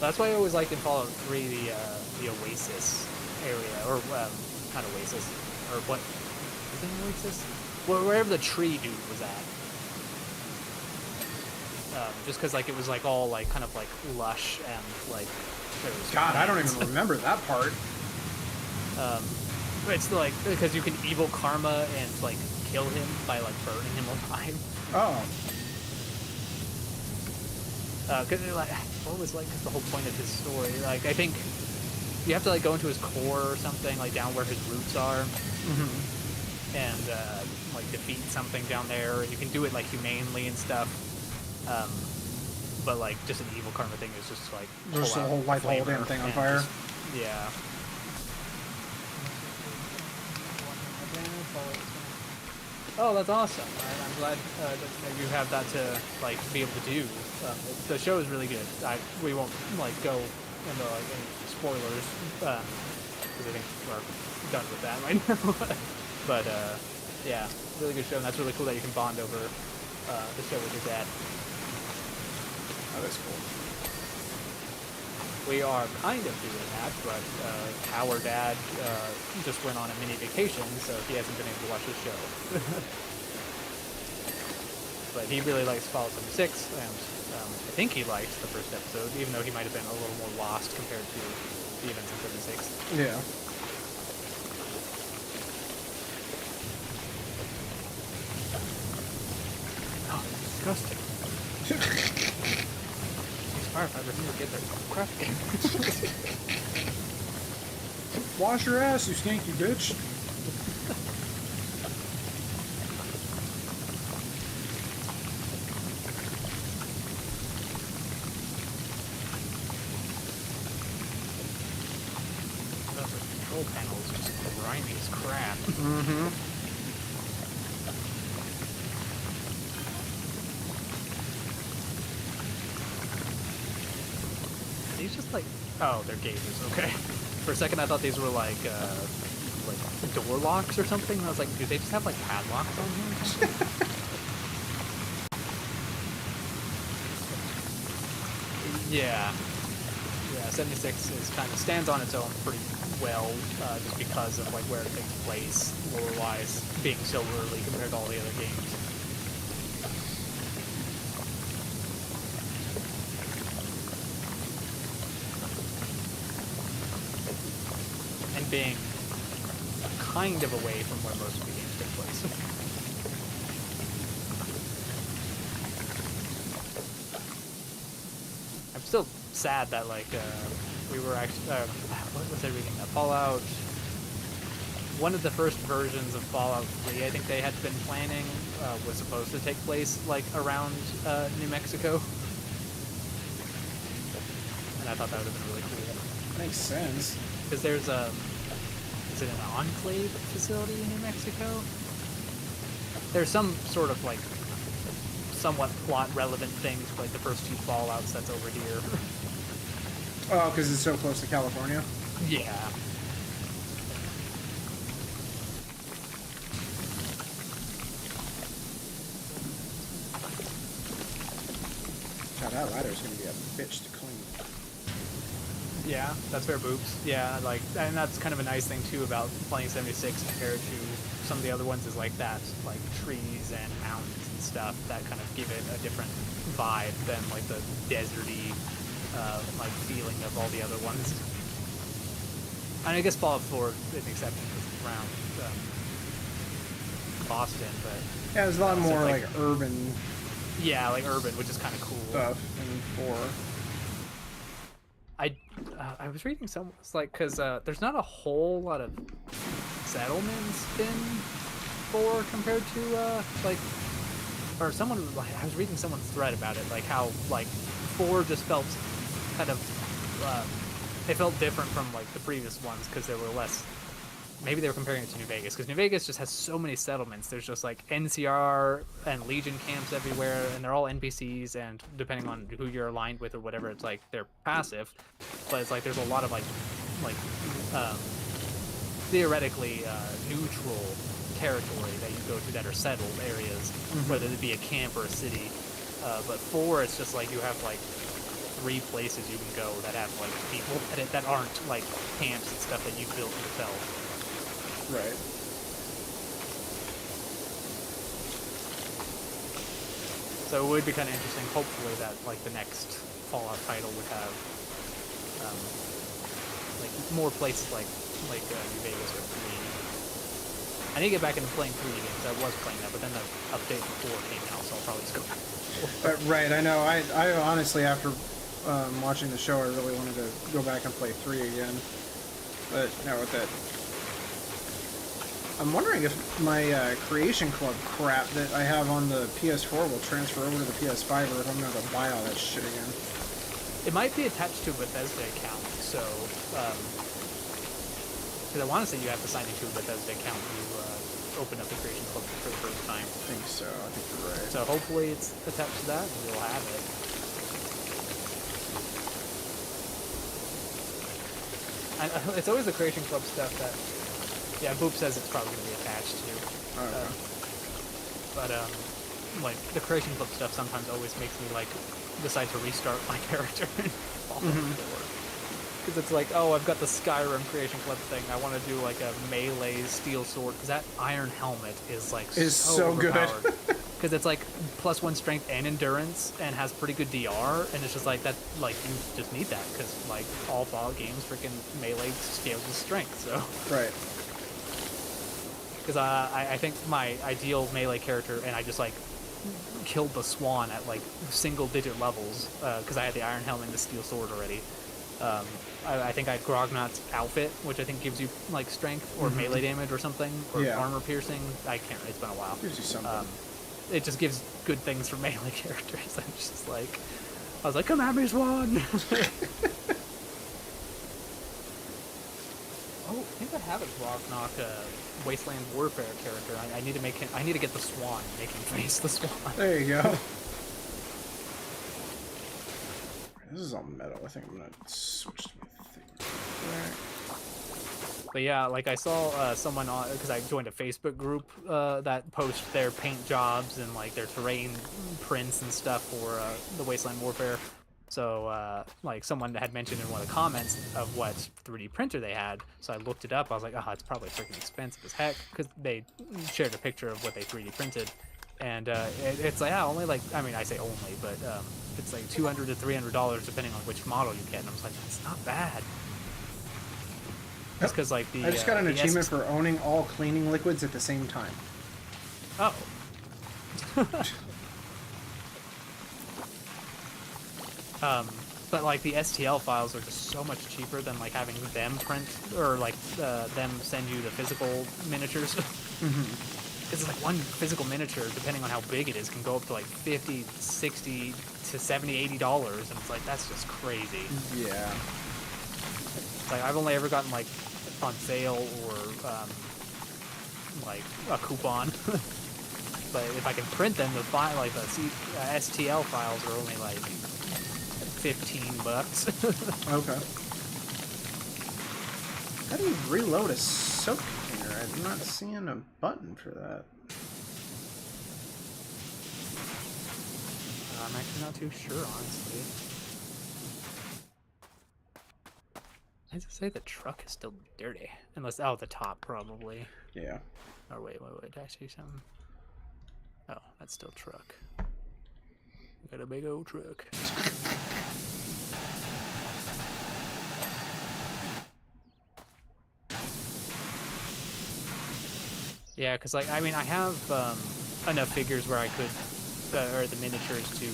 B: That's why I always liked in Fallout 3 the Oasis area, or not Oasis, or what? Is it an Oasis? Well, wherever the tree dude was at. Just because like it was like all like kind of like lush and like there was
A: God, I don't
B: plants.
A: even remember that part.
B: It's like because you can evil karma and like kill him by like burning him alive.
A: Oh.
B: Cause like what was like the whole point of his story? Like I think you have to like go into his core or something, like down where his roots are, and like defeat something down there. And you can do it like humanely and stuff. But like just an evil karma thing is just like
A: Just
B: pull
A: the
B: out
A: whole light the whole
B: flavor
A: damn thing on
B: and
A: fire.
B: just- yeah. Oh, that's awesome! I'm glad that you have that to like be able to do. The show is really good. We won't like go into like any spoilers because I think we're done with that right now. But yeah, really good show, and that's really cool that you can bond over the show with your dad.
A: Oh, that's cool.
B: We are kind of doing that, but our dad just went on a mini vacation, so he hasn't been able to watch the show. But he really likes Fallout 76, and I think he liked the first episode, even though he might have been a little more lost compared to the events in 76.
A: Yeah.
B: Oh, disgusting. These firefighters need to get their crap together.
A: Wash your ass, you stinky bitch.
B: The control panel is just grimy as crap.
A: Mm-hmm.
B: These just like, oh, they're gauges. Okay. For a second, I thought these were like door locks or something. I was like, do they just have like padlocks on here? Or something? Yeah. Yeah. 76 is kind of stands on its own pretty well, just because of like where it takes place, lore-wise, being so early compared to all the other games. And being kind of away from where most of the games take place. I'm still sad that like we were actually what was I reading? Fallout one of the first versions of Fallout 3, I think they had been planning, was supposed to take place like around New Mexico, and I thought that would have been really cool.
A: Makes sense.
B: Because there's a, is it an enclave facility in New Mexico? There's some sort of like somewhat plot relevant things, like the first 2 Fallouts that's over here.
A: Oh, because it's so close to California?
B: Yeah.
A: God, that ladder's gonna be a bitch to clean.
B: Yeah, that's fair, Boops. Yeah, like, and that's kind of a nice thing too about playing 76 compared to some of the other ones, is like that, like trees and mountains and stuff that kind of give it a different vibe than like the deserty, like feeling of all the other ones. And I guess Fallout 4 is an exception because it's around Boston, but
A: Yeah, there's a lot more
B: like
A: urban
B: yeah, like urban, which is kind of cool.
A: stuff in 4.
B: I was reading some, it's like, because there's not a whole lot of settlements in 4 compared to like, or someone, like, I was reading someone's thread about it, like how like 4 just felt kind of it felt different from like the previous ones because there were less. Maybe they were comparing it to New Vegas, because New Vegas just has so many settlements. There's just like NCR and Legion camps everywhere, and they're all NPCs, and depending on who you're aligned with or whatever, it's like they're passive. But it's like there's a lot of like theoretically neutral territory that you go to that are settled areas, whether it be a camp or a city. But 4, it's just like you have like 3 places you can go that have like people that aren't like camps and stuff that you built yourself.
A: Right.
B: So it would be kind of interesting, hopefully, that like the next Fallout title would have like more places like New Vegas or 3. I need to get back into playing 3 games. I was playing that, but then the update for 4 came out, so I'll probably just go back to 4.
A: Right, I know. I honestly, after watching the show, I really wanted to go back and play 3 again. But now with that, I'm wondering if my Creation Club crap that I have on the PS4 will transfer over to the PS5, or if I'm going to buy all that shit again.
B: It might be attached to a Bethesda account, so because I want to say you have to sign into a Bethesda account when you open up the Creation Club for the first time.
A: I think so. I think you're right.
B: So hopefully it's attached to that, and we'll have it. And it's always the Creation Club stuff that, yeah, Boop says it's probably going to be attached to.
A: Okay.
B: But like the Creation Club stuff sometimes always makes me like decide to restart my character in Fallout 4. Because it's like, oh, I've got the Skyrim Creation Club thing. I want to do like a melee steel sword, because that iron helmet is like
A: so good.
B: Because it's like +1 strength and endurance, and has pretty good DR, and it's just like that. Like you just need that because like all Fallout games, freaking melee scales with strength. So
A: Right.
B: because I think my ideal melee character, and I just like killed the Swan at like single-digit levels because I had the iron helmet and the steel sword already. I think I had Grognot's outfit, which I think gives you like strength or melee damage or something, or armor piercing. I can't. It's been a while.
A: Gives you something.
B: It just gives good things for melee characters. I'm just like, I was like, come at me, Swan. Oh, I think I have a Grognok Wasteland Warfare character. I need to make him. I need to get the Swan, make him face the Swan.
A: There you go. This is all metal. I think I'm gonna switch to my thing. Right.
B: But yeah, like I saw someone on, because I joined a Facebook group that posts their paint jobs and like their terrain prints and stuff for the Wasteland Warfare. So like someone had mentioned in one of the comments of what 3D printer they had. So I looked it up. I was like, oh, it's probably freaking expensive as heck, because they shared a picture of what they 3D printed. And it's like, only like, I mean, I say only, but it's like $200 to $300 depending on which model you get. And I was like, that's not bad. Just because like the
A: I just got an achievement for owning all cleaning liquids at the same time.
B: Oh. But like the STL files are just so much cheaper than like having them print or like them send you the physical miniatures. Because it's like one physical miniature, depending on how big it is, can go up to like 50, 60 to 70, $80, and it's like that's just crazy.
A: Yeah.
B: It's like I've only ever gotten like on sale or like a coupon. But if I can print them, the file like the STL files are only like $15.
A: Okay. How do you reload a soap container? I'm not seeing a button for that.
B: I'm actually not too sure, honestly. I just say the truck is still dirty. Unless, oh, the top probably.
A: Yeah.
B: Oh, wait, did I see something? Oh, that's still truck. Got a big old truck. Yeah, because, like, I mean, I have enough figures where I could, or the miniatures to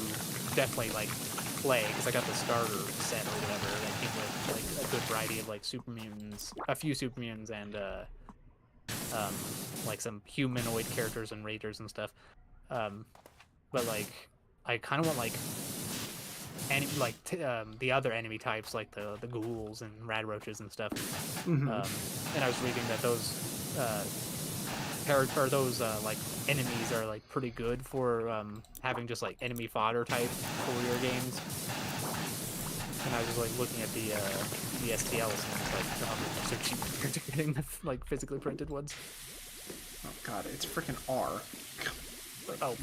B: definitely, like, play, because I got the starter set or whatever that came with, like, a good variety of, like, super mutants, a few super mutants, and, like, some humanoid characters and raiders and stuff. But, like, I kind of want, like, the other enemy types, like the ghouls and radroaches and stuff. And I was reading that those like enemies are like pretty good for having just like enemy fodder type courier games. And I was just like looking at the STLs and it's like oh, they're so cheap compared to getting the like physically printed ones.
A: Oh god, it's freaking R.
B: Oh,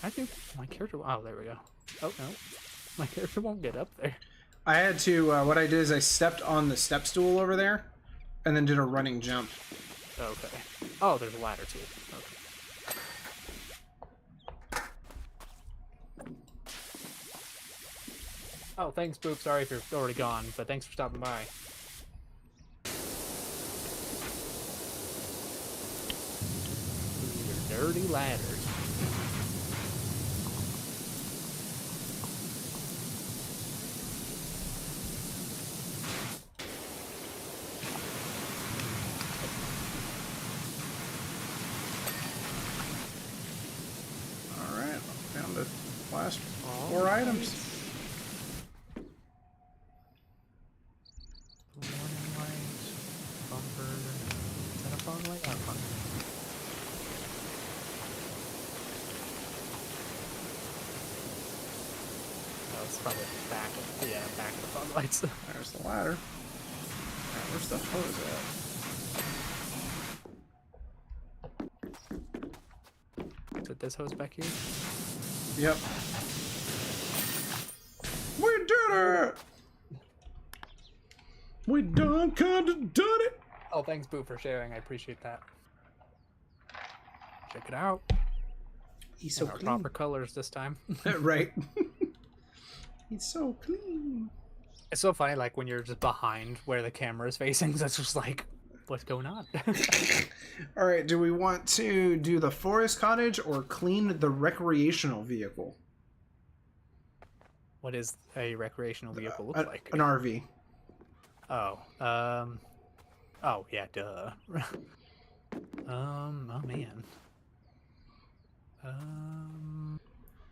B: I think my character. Oh, there we go. Oh no, my character won't get up there.
A: I had to. What I did is I stepped on the step stool over there, and then did a running jump.
B: Okay. Oh, there's a ladder too. Okay. Oh, thanks, Boop. Sorry if you're already gone, but thanks for stopping by. Your dirty ladders.
A: Alright, found the last 4 items.
B: Warning light, bumper. Is that a fog light? Oh, fog. Oh, it's probably back of the fog lights.
A: There's the ladder. Alright, where's the hose at?
B: Is it this hose back here?
A: Yep. We did it! We done kinda done it!
B: Oh, thanks, Boo, for sharing. I appreciate that. Check it out.
A: He's so
B: in our
A: clean.
B: proper colors this time.
A: Right. He's so clean.
B: It's so funny, like, when you're just behind where the camera is facing, that's just like, what's going on?
A: Alright, do we want to do the forest cottage or clean the recreational vehicle?
B: What does a recreational vehicle look like?
A: An RV.
B: Oh, oh, yeah, duh. Oh, man.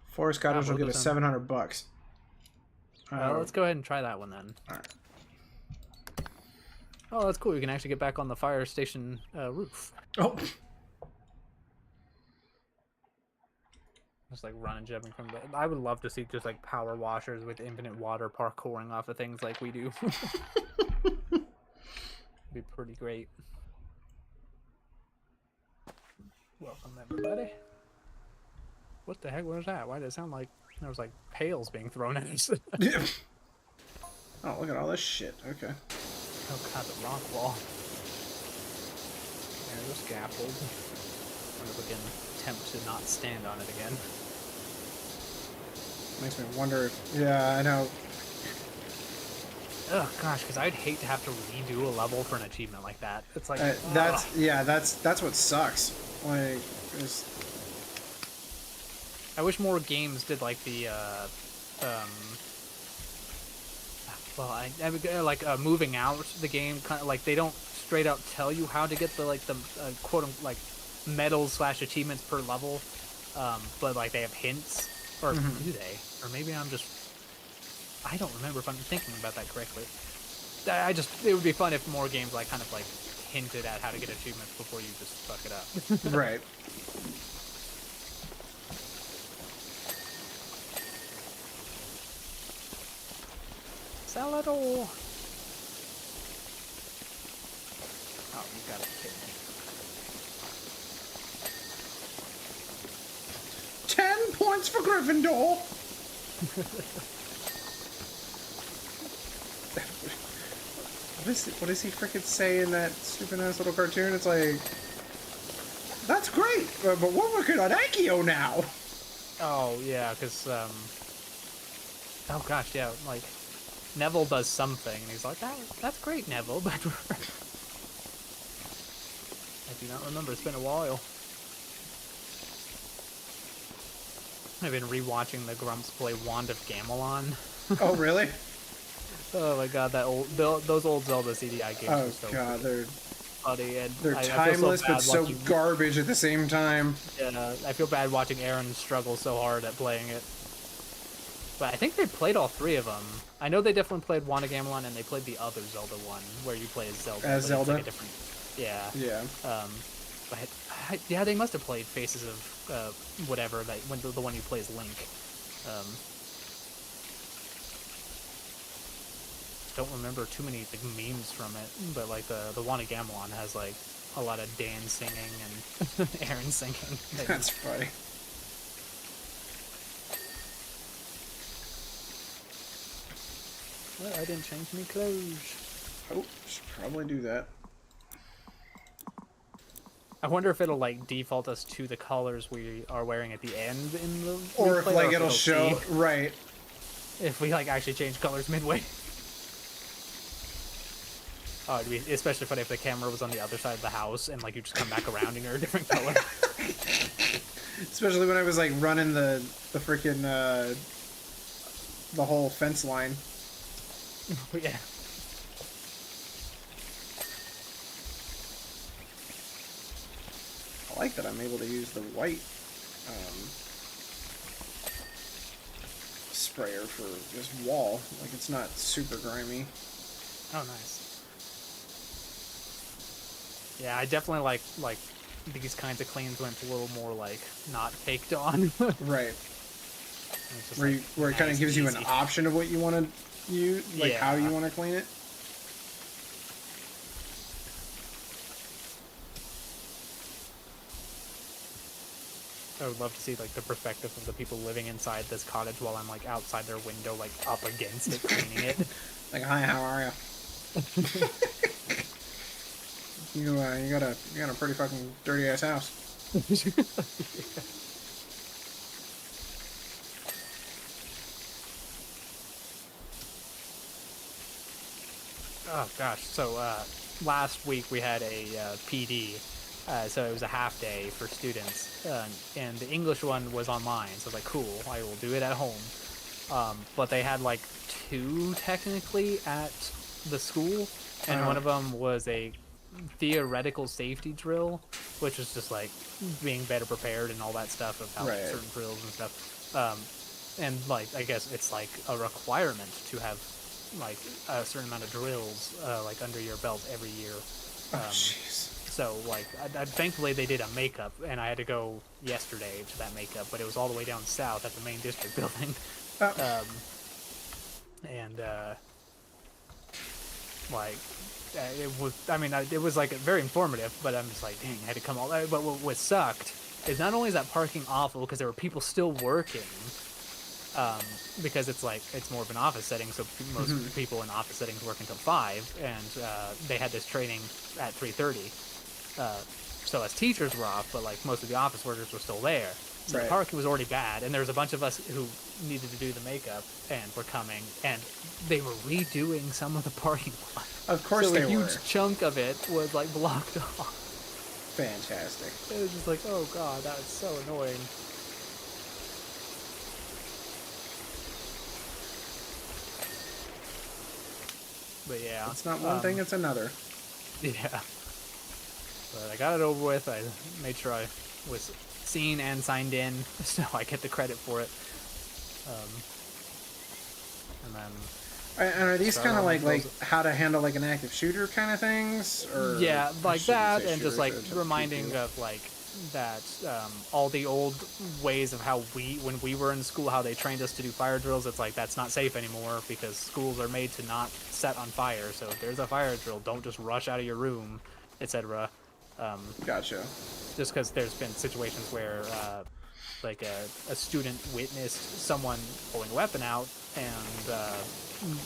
A: Forest cottage will get us $700.
B: Let's go ahead and try that one then.
A: Alright.
B: Oh, that's cool. You can actually get back on the fire station roof.
A: Oh.
B: Just like running, jumping from the... I would love to see just like power washers with infinite water parkouring off of things like we do. Be pretty great. Welcome, everybody. What the heck was that? Why did it sound like there was like pails being thrown at us?
A: Yeah. Oh, look at all this shit. Okay.
B: Oh god, the rock wall. There's a scaffold. I wonder if we can attempt to not stand on it again.
A: Makes me wonder if... Yeah, I know.
B: Oh gosh, because I'd hate to have to redo a level for an achievement like that. It's like
A: that's what sucks. Like,
B: I wish more games did like the Well, I mean, moving out the game, kind of like they don't straight out tell you how to get the quote like medals / achievements per level, but like they have hints, or do they? Or maybe I don't remember if I'm thinking about that correctly. It would be fun if more games like kind of like hinted at how to get achievements before you just fuck it up.
A: Right.
B: Sell it all. Oh, you gotta be kidding me.
A: 10 points for Gryffindor. What does he freaking say in that stupid ass little cartoon? It's like, that's great, but we're working on Accio now.
B: Oh yeah, because oh gosh, yeah, like Neville does something, and he's like, that's great, Neville, but I do not remember. It's been a while. I've been rewatching the Grumps play Wand of Gamelon.
A: Oh really?
B: Oh my god, those old Zelda CDI games are so
A: god,
B: cool.
A: they're
B: funny, and
A: they're
B: I
A: timeless
B: feel
A: but so garbage at the same time.
B: Yeah, I feel bad watching Aaron struggle so hard at playing it. But I think they played all three of them. I know they definitely played Wand of Gamelon, and they played the other Zelda one, where you play as Zelda.
A: As Zelda?
B: It's like a different... Yeah.
A: Yeah.
B: But yeah, they must have played Faces of whatever, the one you play as Link. Don't remember too many like memes from it, but like the Wand of Gamelon has like a lot of Dan singing and Aaron singing.
A: That's funny.
B: Well, I didn't change my clothes.
A: Oh, should probably do that.
B: I wonder if it'll like default us to the colors we are wearing at the end in the
A: or if
B: replay,
A: like it'll show right.
B: If we like actually change colors midway. Oh, it'd be especially funny if the camera was on the other side of the house and like you just come back around and you're a different color.
A: Especially when I was like running the freaking the whole fence line.
B: Yeah.
A: I like that I'm able to use the white sprayer for this wall. Like it's not super grimy.
B: Oh, nice. Yeah, I definitely like these kinds of cleans when it's a little more like not caked on.
A: Right.
B: Where
A: it kind of gives you an option of what you want to use, like how you want to clean it.
B: I would love to see like the perspective of the people living inside this cottage while I'm like outside their window, like up against it, cleaning it.
A: Like, hi, how are you? You got a pretty fucking dirty ass house.
B: Oh gosh, so last week we had a PD, so it was a half day for students, and the English one was online, so I was like, cool, I will do it at home. But they had like two technically at the school, and one of them was a theoretical safety drill, which was just like being better prepared and all that stuff of how certain drills and stuff. And like I guess it's like a requirement to have like a certain amount of drills like under your belt every year. So like thankfully they did a makeup, and I had to go yesterday to that makeup, but it was all the way down south at the main district building. Like it was, I mean, it was like very informative, but I'm just like, dang, I had to come all that. But what sucked is not only is that parking awful because there were people still working, because it's like it's more of an office setting, so most people in office settings work until 5, and they had this training at 3:30. So us teachers were off, but like most of the office workers were still there. So the parking was already bad, and there was a bunch of us who needed to do the makeup and were coming, and they were redoing some of the parking lot.
A: Of course they were.
B: So a huge chunk of it was like blocked off.
A: Fantastic.
B: It was just like, oh god, that was so annoying. But yeah,
A: It's not one thing, it's another.
B: yeah. But I got it over with. I made sure I was seen and signed in, so I get the credit for it. And then.
A: And are these kind of like how to handle like an active shooter kind of things, or
B: yeah, like that, and just like
A: shooters,
B: reminding of like that all the old ways of how when we were in school, how they trained us to do fire drills. It's like that's not safe anymore because schools are made to not set on fire. So if there's a fire drill, don't just rush out of your room, etc.
A: Gotcha.
B: Just because there's been situations where like a student witnessed someone pulling a weapon out, and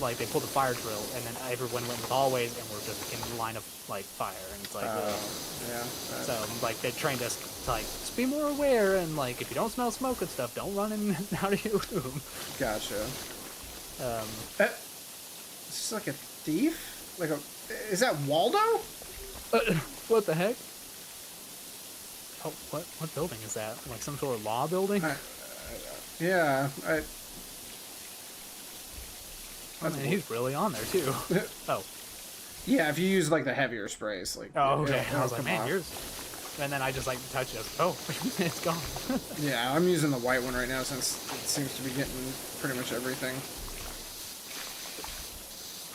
B: like they pulled a fire drill, and then everyone went in the hallways and were just in line of like fire, and it's like
A: yeah.
B: So like they trained us to like just be more aware, and like if you don't smell smoke and stuff, don't run in and out of your room.
A: Gotcha. Is this like a thief? Like is that Waldo?
B: What the heck? Oh, what building is that? Like some sort of law building?
A: Yeah.
B: I mean, he's really on there too. Oh.
A: Yeah, if you use like the heavier sprays, like.
B: Oh, okay. I was like, man, yours. And then I just like touch it. Oh, it's gone.
A: Yeah, I'm using the white one right now since it seems to be getting pretty much everything.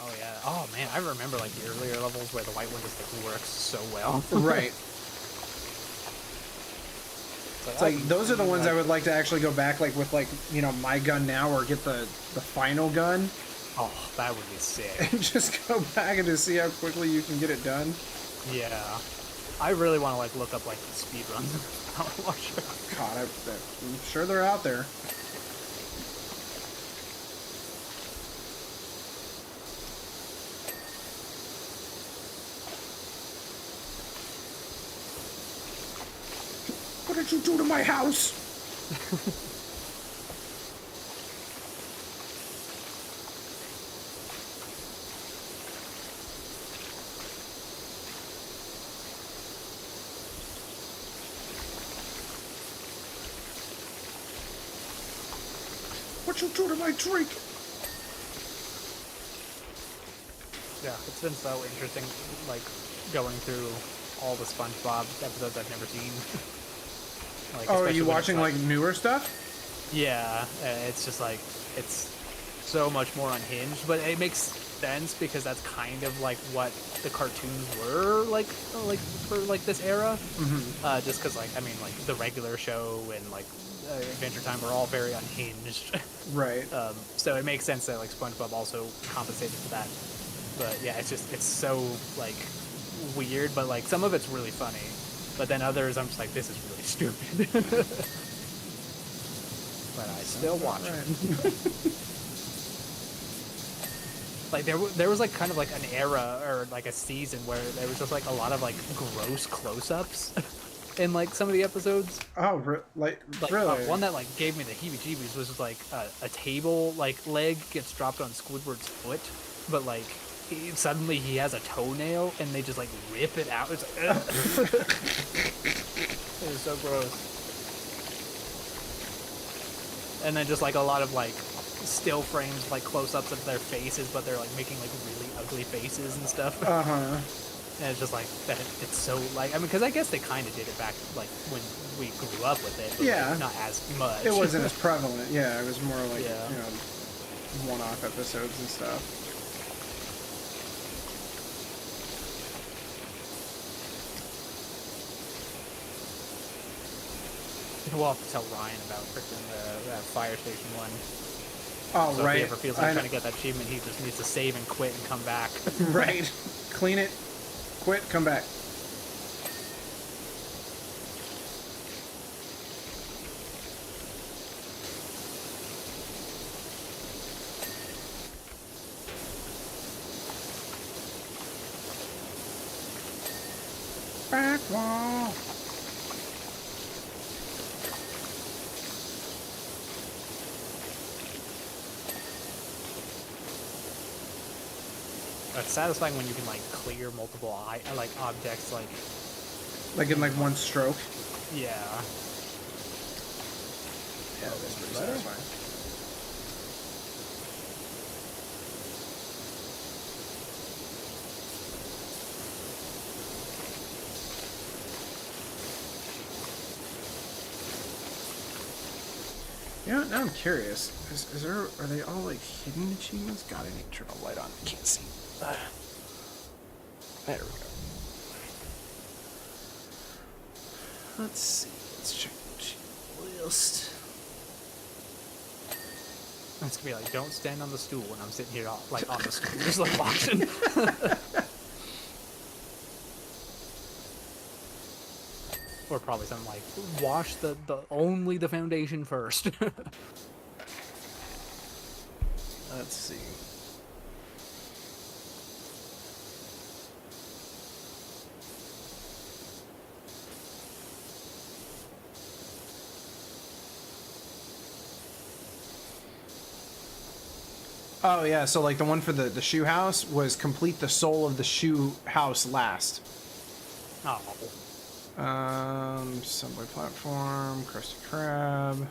B: Oh yeah. Oh man, I remember like the earlier levels where the white one just like works so well.
A: Right. It's like those are the ones I would like to actually go back like with like, you know, my gun now, or get the final gun.
B: Oh, that would be sick.
A: And just go back and just see how quickly you can get it done.
B: Yeah. I really want to like look up like the speed runs.
A: God, I'm sure they're out there. What did you do to my house? What you do to my drink?
B: Yeah, it's been so interesting, like going through all the SpongeBob episodes I've never seen. Like,
A: oh, are you watching like newer stuff?
B: Yeah, it's just like it's so much more unhinged, but it makes sense because that's kind of like what the cartoons were like for like this era.
A: Mm-hmm.
B: Just because like I mean like the regular show and like Adventure Time were all very unhinged.
A: Right.
B: So it makes sense that like SpongeBob also compensated for that. But yeah, it's so like weird, but like some of it's really funny. But then others, I'm just like, this is really stupid. But I still watch it. Like there was like kind of like an era or like a season where there was just like a lot of like gross close-ups in like some of the episodes.
A: Oh, like really?
B: One that like gave me the heebie-jeebies was just like a table like leg gets dropped on Squidward's foot, but like suddenly he has a toenail and they just like rip it out. It's like, it was so gross. And then just like a lot of like still frames, like close-ups of their faces, but they're like making like really ugly faces and stuff.
A: Uh-huh.
B: And it's just like that. It's so like I mean, because I guess they kind of did it back like when we grew up with it. But
A: yeah.
B: Like, not as much.
A: It wasn't as prevalent. Yeah, it was more like
B: yeah.
A: you know, one-off episodes and stuff.
B: We'll have to tell Ryan about freaking the fire station one.
A: Oh,
B: so
A: right.
B: If he ever feels like trying to get that achievement, he just needs to save and quit and come back.
A: Right. Clean it, quit, come back. Back wall.
B: It's satisfying when you can like clear multiple like objects
A: like in like one stroke.
B: Yeah.
A: Yeah, that's pretty satisfying. Yeah, now I'm curious. Is there, are they all like hidden achievements? God, I need to turn the light on. I can't see. There we go. Let's see. Let's check the achievement list.
B: It's gonna be like, don't stand on the stool when I'm sitting here, like on the stool, just like watching. Or probably something like, wash only the foundation first.
A: Let's see. Oh yeah, so like the one for the shoe house was complete the soul of the shoe house last.
B: Oh.
A: Subway platform, Krusty Krab.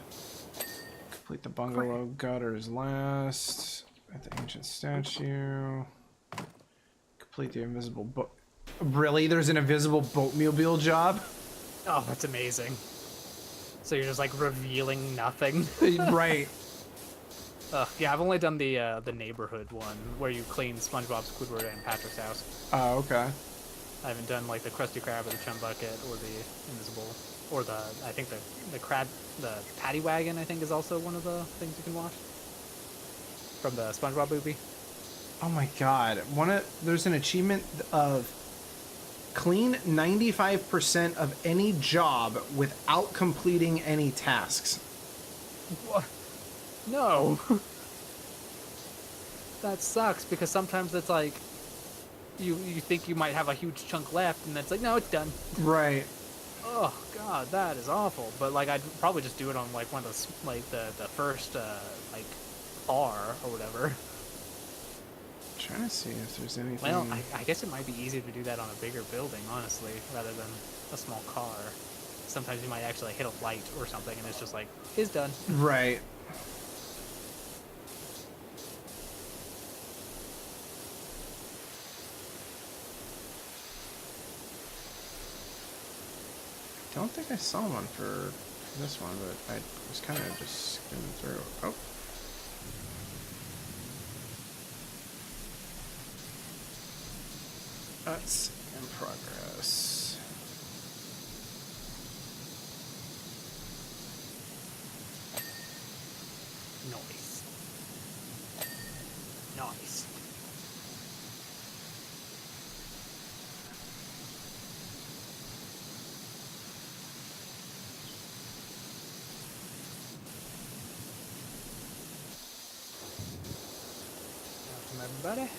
A: Complete the bungalow gutters last. At the ancient statue. Complete the invisible boat. Really? There's an invisible boatmobile job?
B: Oh, that's amazing. So you're just like revealing nothing.
A: Right.
B: Yeah, I've only done the neighborhood one where you clean SpongeBob, Squidward, and Patrick's house.
A: Oh, okay.
B: I haven't done like the Krusty Krab or the Chum Bucket or the Invisible or I think the Paddy Wagon. I think is also one of the things you can watch from the SpongeBob movie.
A: Oh my God! There's an achievement of clean 95% of any job without completing any tasks.
B: What? No. That sucks because sometimes it's like you think you might have a huge chunk left and it's like, no, it's done.
A: Right.
B: Oh God, that is awful. But like I'd probably just do it on like one of the like the first like bar or whatever.
A: I'm trying to see if there's anything.
B: Well, I guess it might be easier to do that on a bigger building, honestly, rather than a small car. Sometimes you might actually hit a light or something and it's just like, it's done.
A: Right. I don't think I saw one for this one, but I was kind of just skimming through. Oh. That's in progress.
B: Nice. Nice. Everybody?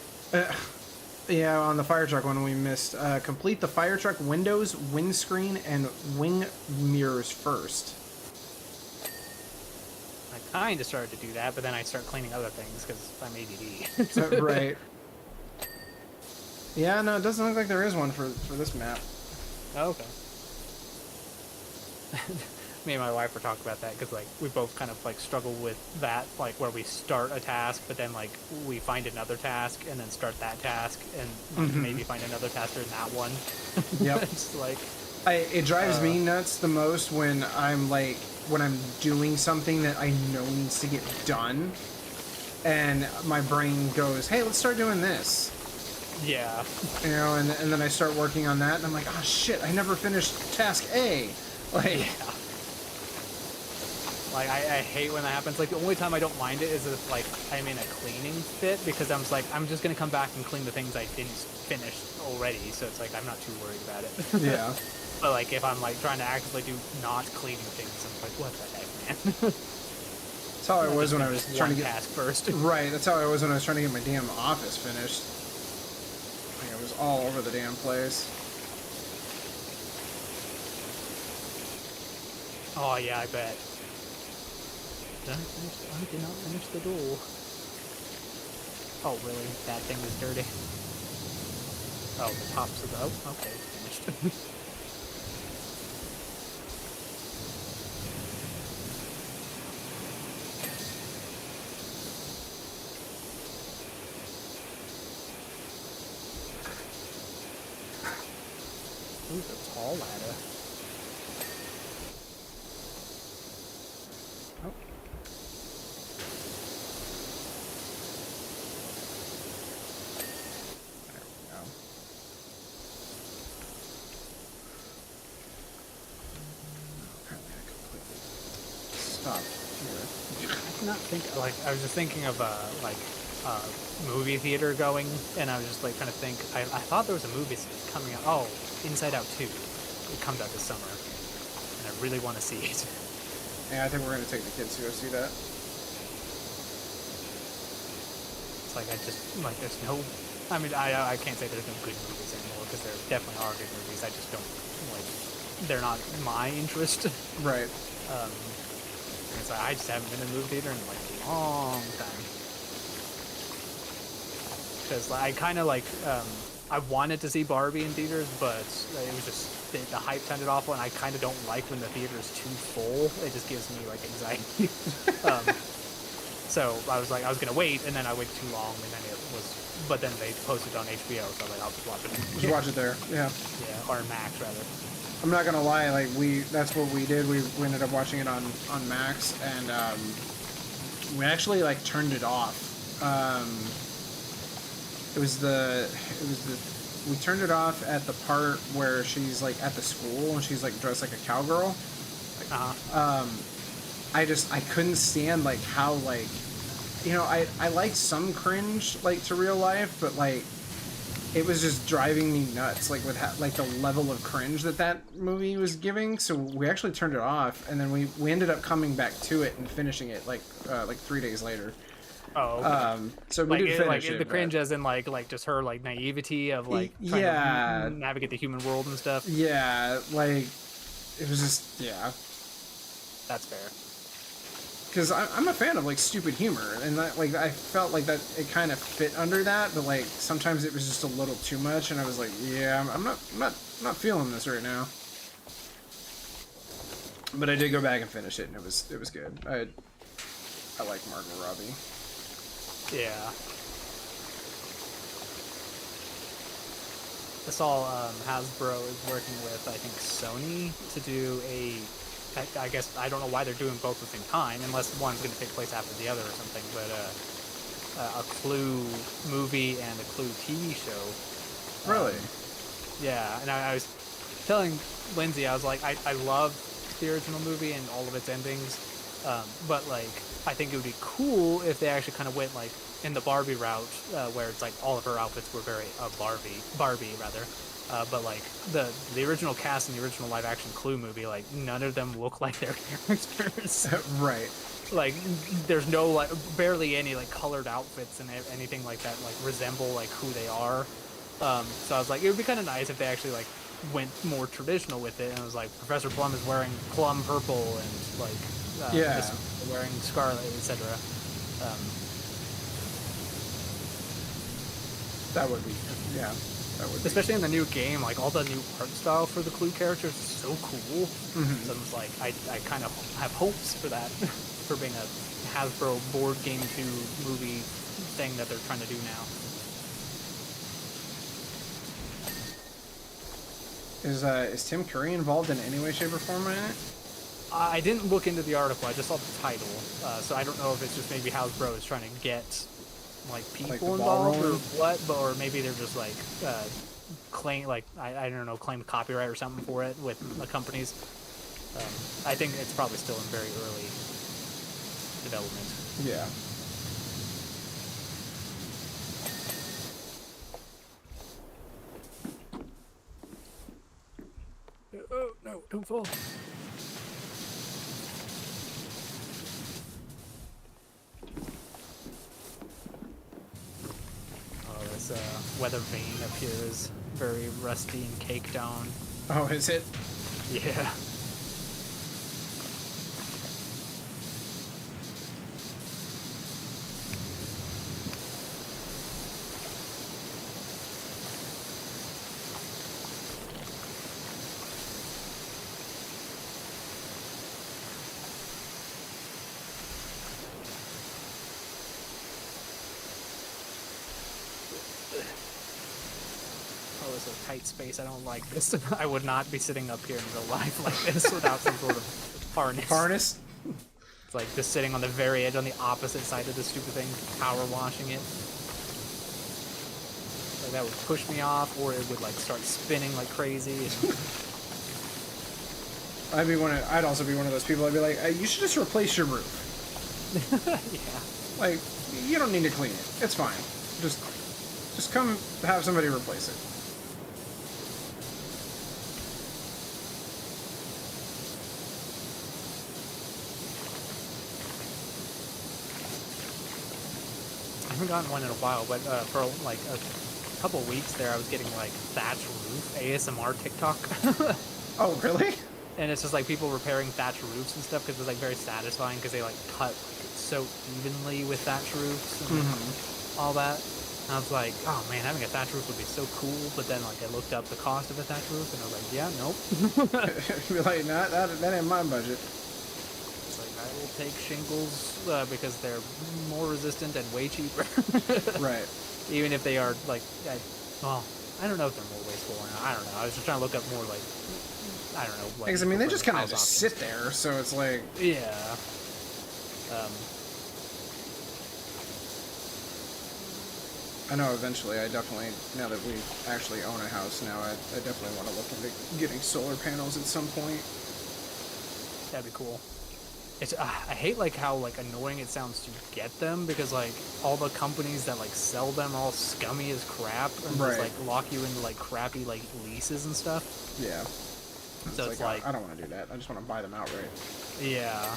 A: Yeah, on the fire truck one we missed. Complete the fire truck windows, windscreen, and wing mirrors first.
B: I kind of started to do that, but then I start cleaning other things because I'm ADD.
A: Right. Yeah, no, it doesn't look like there is one for this map.
B: Oh, okay. Me and my wife were talking about that because like we both kind of like struggle with that, like where we start a task but then like we find another task and then start that task and maybe find another task in that one.
A: Yep.
B: It's like
A: it drives me nuts the most when I'm doing something that I know needs to get done and my brain goes, hey, let's start doing this.
B: Yeah.
A: You know, and then I start working on that and I'm like, oh shit, I never finished task A. Like,
B: yeah. Like, I hate when that happens. Like, the only time I don't mind it is if, like, I'm in a cleaning fit, because I'm just like, I'm just going to come back and clean the things I didn't finish already, so it's like, I'm not too worried about it.
A: Yeah.
B: But, like, if I'm, like, trying to actively do not cleaning things, I'm like, what the heck, man?
A: That's how I was when I was trying to get...
B: task first.
A: Right, that's how I was when I was trying to get my damn office finished. Like, I was all over the damn place.
B: Oh, yeah, I bet. I did not finish the door. Oh, really? That thing was dirty. Oh, the tops of the... Oh, okay, finished. Ooh, the tall ladder.
A: Oh,
B: I cannot think. Like, I was just thinking of movie theater going, and I was just like trying to think. I thought there was a movie coming out. Oh, Inside Out 2. It comes out this summer, and I really want to see it.
A: yeah, I think we're gonna take the kids to go see that.
B: It's like I just like there's no. I mean, I can't say there's no good movies anymore because there definitely are good movies. I just don't like. They're not my interest.
A: Right.
B: It's like I just haven't been in a movie theater in like a long time. Because I kind of like, I wanted to see Barbie in theaters, but it was just, the hype sounded awful, and I kind of don't like when the theater is too full. It just gives me like anxiety. So I was like, I was going to wait, and then I waited too long, and then it was, but then they posted on HBO, so I was like, I'll just watch it.
A: Just watch it there, yeah.
B: Yeah, or Max, rather.
A: I'm not gonna lie, like, that's what we did. We ended up watching it on Max, and, we actually, like, turned it off. We turned it off at the part where she's, like, at the school, and she's, like, dressed like a cowgirl. I couldn't stand, like, how, like, you know, I like some cringe, like, to real life, but, like, it was just driving me nuts, like, with like the level of cringe that movie was giving. So we actually turned it off, and then we ended up coming back to it and finishing it like 3 days later.
B: Oh, okay.
A: So we did finish
B: it. The cringe as in like just her like naivety of like trying to navigate the human world and stuff.
A: Yeah, like it was just
B: That's fair.
A: Because I'm a fan of like stupid humor, and that, like I felt like that it kind of fit under that, but like sometimes it was just a little too much, and I was like, yeah, I'm not feeling this right now. But I did go back and finish it, and it was good. I like Margot Robbie.
B: Yeah. I saw Hasbro is working with, I think, Sony to do I guess I don't know why they're doing both at the same time, unless one's going to take place after the other or something, but a Clue movie and a Clue TV show.
A: Really?
B: Yeah, and I was telling Lindsay, I was like, I love the original movie and all of its endings, but like, I think it would be cool if they actually kind of went like in the Barbie route, where it's like all of her outfits were very Barbie rather. But like the original cast in the original live action Clue movie, like none of them look like their characters.
A: Right.
B: Like there's no like barely any like colored outfits and anything like that like resemble like who they are. So I was like, it would be kind of nice if they actually like went more traditional with it. And it was like Professor Plum is wearing plum purple and like this wearing scarlet, etc.
A: That would be
B: Especially in the new game, like all the new art style for the Clue characters is so cool. Mm-hmm. So it's like I kind of have hopes for that, for being a Hasbro board game 2 movie thing that they're trying to do now.
A: Is Tim Curry involved in any way, shape, or form in it?
B: I didn't look into the article. I just saw the title, so I don't know if it's just maybe Hasbro is trying to get like people involved or what, or maybe they're just like claim I don't know, claim copyright or something for it with the companies. I think it's probably still in very early development.
A: Yeah.
B: Oh no! Don't fall. Weather vane up here is very rusty and caked on.
A: Oh, is it?
B: Yeah. It's a tight space. I don't like this. I would not be sitting up here in real life like this without some sort of harness.
A: Harness?
B: It's like just sitting on the very edge on the opposite side of the stupid thing, power washing it. Like that would push me off, or it would like start spinning like crazy.
A: I'd also be one of those people. I'd be like, you should just replace your roof.
B: Yeah.
A: Like, you don't need to clean it. It's fine. Just come have somebody replace it.
B: I haven't gotten one in a while, but for like a couple weeks there, I was getting like thatch roof ASMR TikTok.
A: Oh, really?
B: And it's just like people repairing thatch roofs and stuff because it's like very satisfying because they like cut so evenly with thatch roofs and all that. And I was like, oh man, having a thatch roof would be so cool. But then like I looked up the cost of a thatch roof and I was like, yeah, nope.
A: You're like, nah, that ain't my budget.
B: It's like I will take shingles because they're more resistant and way cheaper.
A: Right.
B: Even if they are like, I don't know if they're more wasteful or not. I don't know. I was just trying to look up more like, I don't know. Like,
A: because I mean, they just kind of
B: house
A: just
B: options.
A: sit there, so it's like,
B: Yeah.
A: I know eventually, I definitely, now that we actually own a house now, I definitely want to look into getting solar panels at some point.
B: That'd be cool. It's I hate like how like annoying it sounds to get them because like all the companies that like sell them are all scummy as crap and
A: Right.
B: just like lock you into like crappy like leases and stuff.
A: Yeah.
B: So it's like
A: I don't want to do that. I just want to buy them outright.
B: yeah.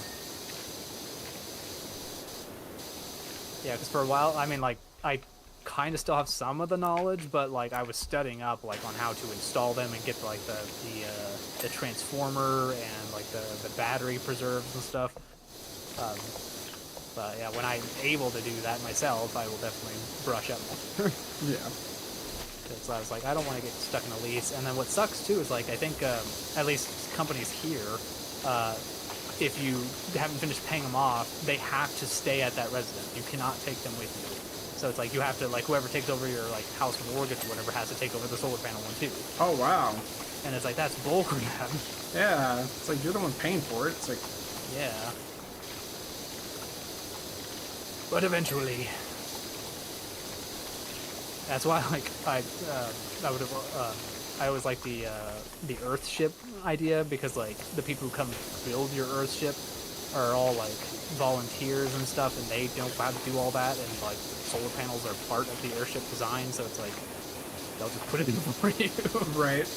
B: Yeah, because for a while, I mean, like, I kind of still have some of the knowledge, but, like, I was studying up, like, on how to install them and get, like, the transformer and, like, the battery preserves and stuff. But, yeah, when I'm able to do that myself, I will definitely brush up more.
A: Yeah.
B: So I was like, I don't want to get stuck in a lease. And then what sucks, too, is, like, I think, at least companies here, if you haven't finished paying them off, they have to stay at that residence. You cannot take them with you. So it's like you have to, like, whoever takes over your, like, house mortgage or whatever has to take over the solar panel one, too.
A: Oh, wow.
B: And it's like, that's bullcrap.
A: Yeah. It's like, you're the one paying for it. It's like,
B: Yeah. But eventually... That's why, like, I would have, I always like the Earthship idea because, like, the people who come build your Earthship are all, like, volunteers and stuff, and they don't know how to do all that, and, like, solar panels are part of the Earthship design, so it's like, they'll just put it in for you.
A: right.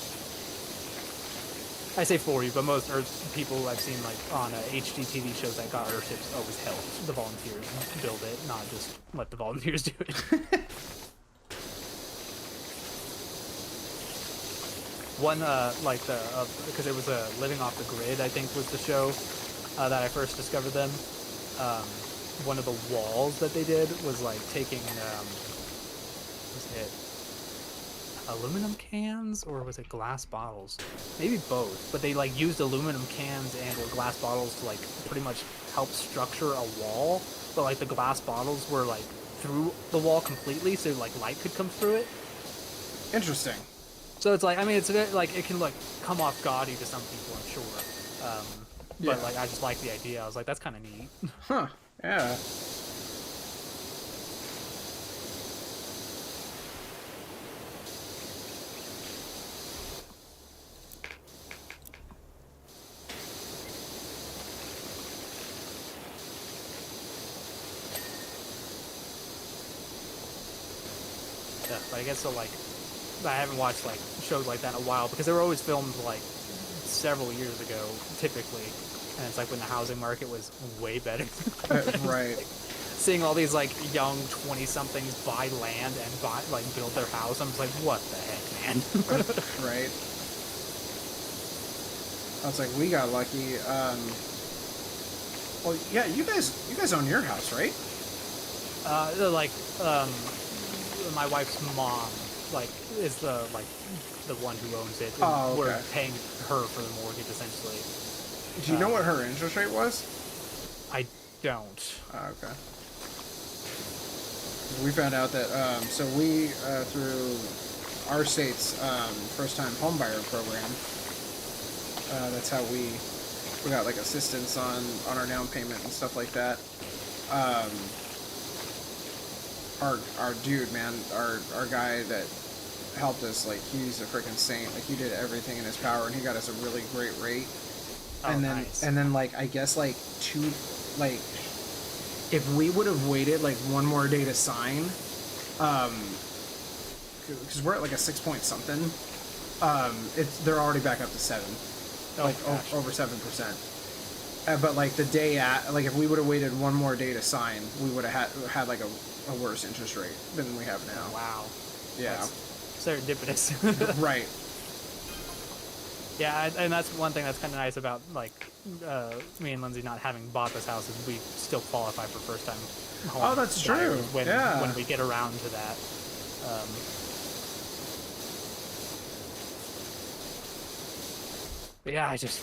B: I say for you, but most Earth people I've seen, like, on HGTV shows that got Earthships always help the volunteers build it, not just let the volunteers do it. One, like, because it was Living Off the Grid, I think, was the show that I first discovered them. One of the walls that they did was, like, taking, was it aluminum cans, or was it glass bottles? Maybe both, but they, like, used aluminum cans and or glass bottles to, like, pretty much help structure a wall, but, like, the glass bottles were, like, through the wall completely, so, like, light could come through it.
A: Interesting.
B: So it's like, I mean, it's a bit, like, it can, like, come off gaudy to some people, I'm sure. But,
A: Yeah.
B: like, I just like the idea. I was like, that's kind of neat.
A: Huh. Yeah.
B: Yeah, but I guess so, like, I haven't watched, like, shows like that in a while because they were always filmed, like, several years ago, typically. And it's like when the housing market was way better.
A: Right.
B: Like, seeing all these, like, young 20-somethings buy land and build their house, I'm just like, what the heck, man?
A: Right. I was like, we got lucky. Well, yeah, you guys own your house, right?
B: Like, my wife's mom, like, is the one who owns it. And
A: Oh, okay.
B: we're paying her for the mortgage, essentially.
A: Do you know what her interest rate was?
B: I don't.
A: Oh, okay. We found out that, so we, through our state's first-time homebuyer program, that's how we got, like, assistance on our down payment and stuff like that. Our dude, man, our guy that helped us, like, he's a freaking saint. Like, he did everything in his power, and he got us a really great rate.
B: Oh,
A: and then
B: nice.
A: like I guess like two, like if we would have waited like one more day to sign, because we're at like a 6 point something, they're already back up to 7, like over 7%. But like the day at, like if we would have waited one more day to sign, we would have had like a worse interest rate than we have now.
B: Wow.
A: Yeah.
B: That's serendipitous.
A: Right.
B: Yeah, and that's one thing that's kind of nice about like me and Lindsay not having bought this house is we still qualify for first time home.
A: Oh, that's true.
B: When we get around to that. But yeah, I just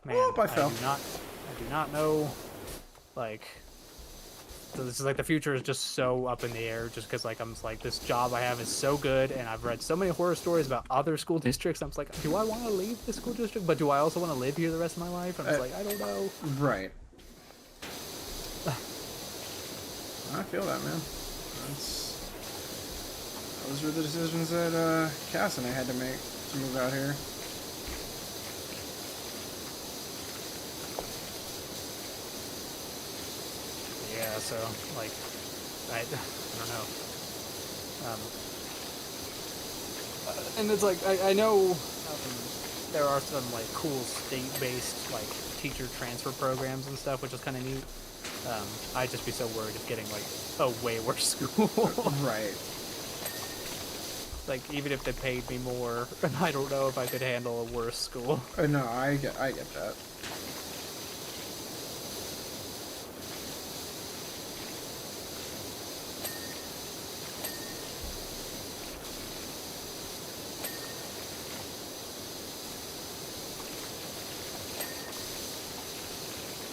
B: man,
A: I
B: do not know, like. So this is like the future is just so up in the air just because like I'm just like this job I have is so good and I've read so many horror stories about other school districts. I'm just like, do I want to leave the school district? But do I also want to live here the rest of my life? I'm just like, I don't know.
A: Right. I feel that, man. Those were the decisions that Cass and I had to make to move out here.
B: Yeah, so like I don't know. And it's like I know there are some like cool state-based like teacher transfer programs and stuff, which is kind of neat. I'd just be so worried of getting like a way worse school.
A: Right.
B: Like even if they paid me more, I don't know if I could handle a worse school.
A: No, I get that.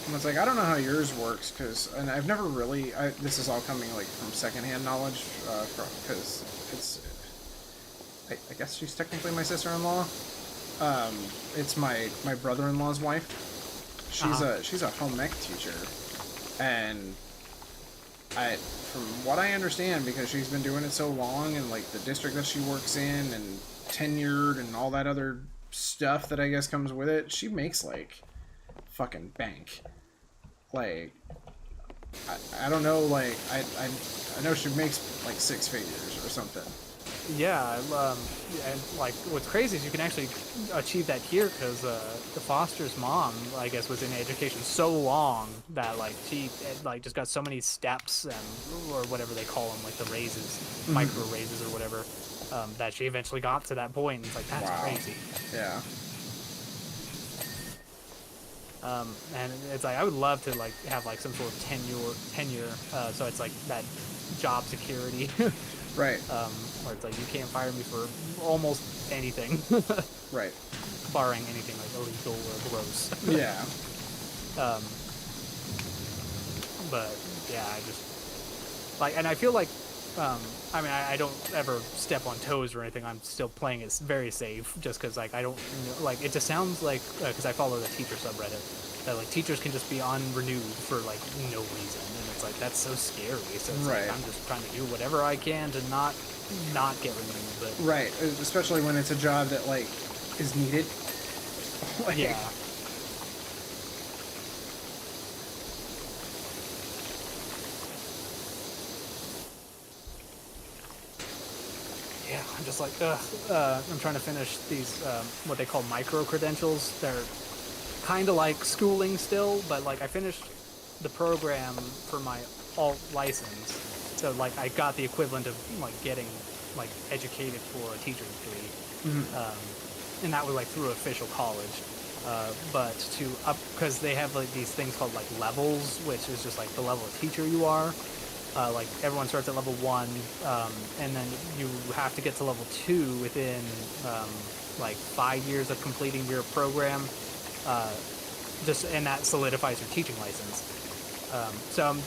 A: And it's like, I don't know how yours works, and I've never really, this is all coming like from secondhand knowledge, because it's, I guess she's technically my sister-in-law. It's my brother-in-law's wife. She's a home ec teacher, and from what I understand, because she's been doing it so long, and like the district that she works in, and tenured, and all that other stuff that I guess comes with it, she makes like fucking bank. Like, I don't know, like I know she makes like 6 figures or something.
B: Yeah, and like what's crazy is you can actually achieve that here because the foster's mom, I guess, was in education so long that like she like just got so many steps and or whatever they call them, like the raises, micro raises or whatever, that she eventually got to that point. And it's like that's crazy.
A: Yeah.
B: And it's like I would love to like have like some sort of tenure, so it's like that job security.
A: Right.
B: Where it's like you can't fire me for almost anything.
A: Right.
B: Barring anything like illegal or gross.
A: Yeah.
B: But yeah, I just like, and I feel like, I mean, I don't ever step on toes or anything. I'm still playing it very safe, just because like I don't like it. Just sounds like because I follow the teacher subreddit that like teachers can just be unrenewed for like no reason, and it's like that's so scary. So it's like I'm just trying to do whatever I can to not get renewed. But
A: right, especially when it's a job that like is needed. Like,
B: yeah. Yeah, I'm just like, I'm trying to finish these, what they call micro-credentials. They're kind of like schooling still, but like I finished the program for my alt license. So like I got the equivalent of like getting like educated for a teacher's degree. And that was like through official college. But to up, because they have like these things called like levels, which is just like the level of teacher you are. Like everyone starts at level 1, and then you have to get to level 2 within like 5 years of completing your program. And that solidifies your teaching license. So I'm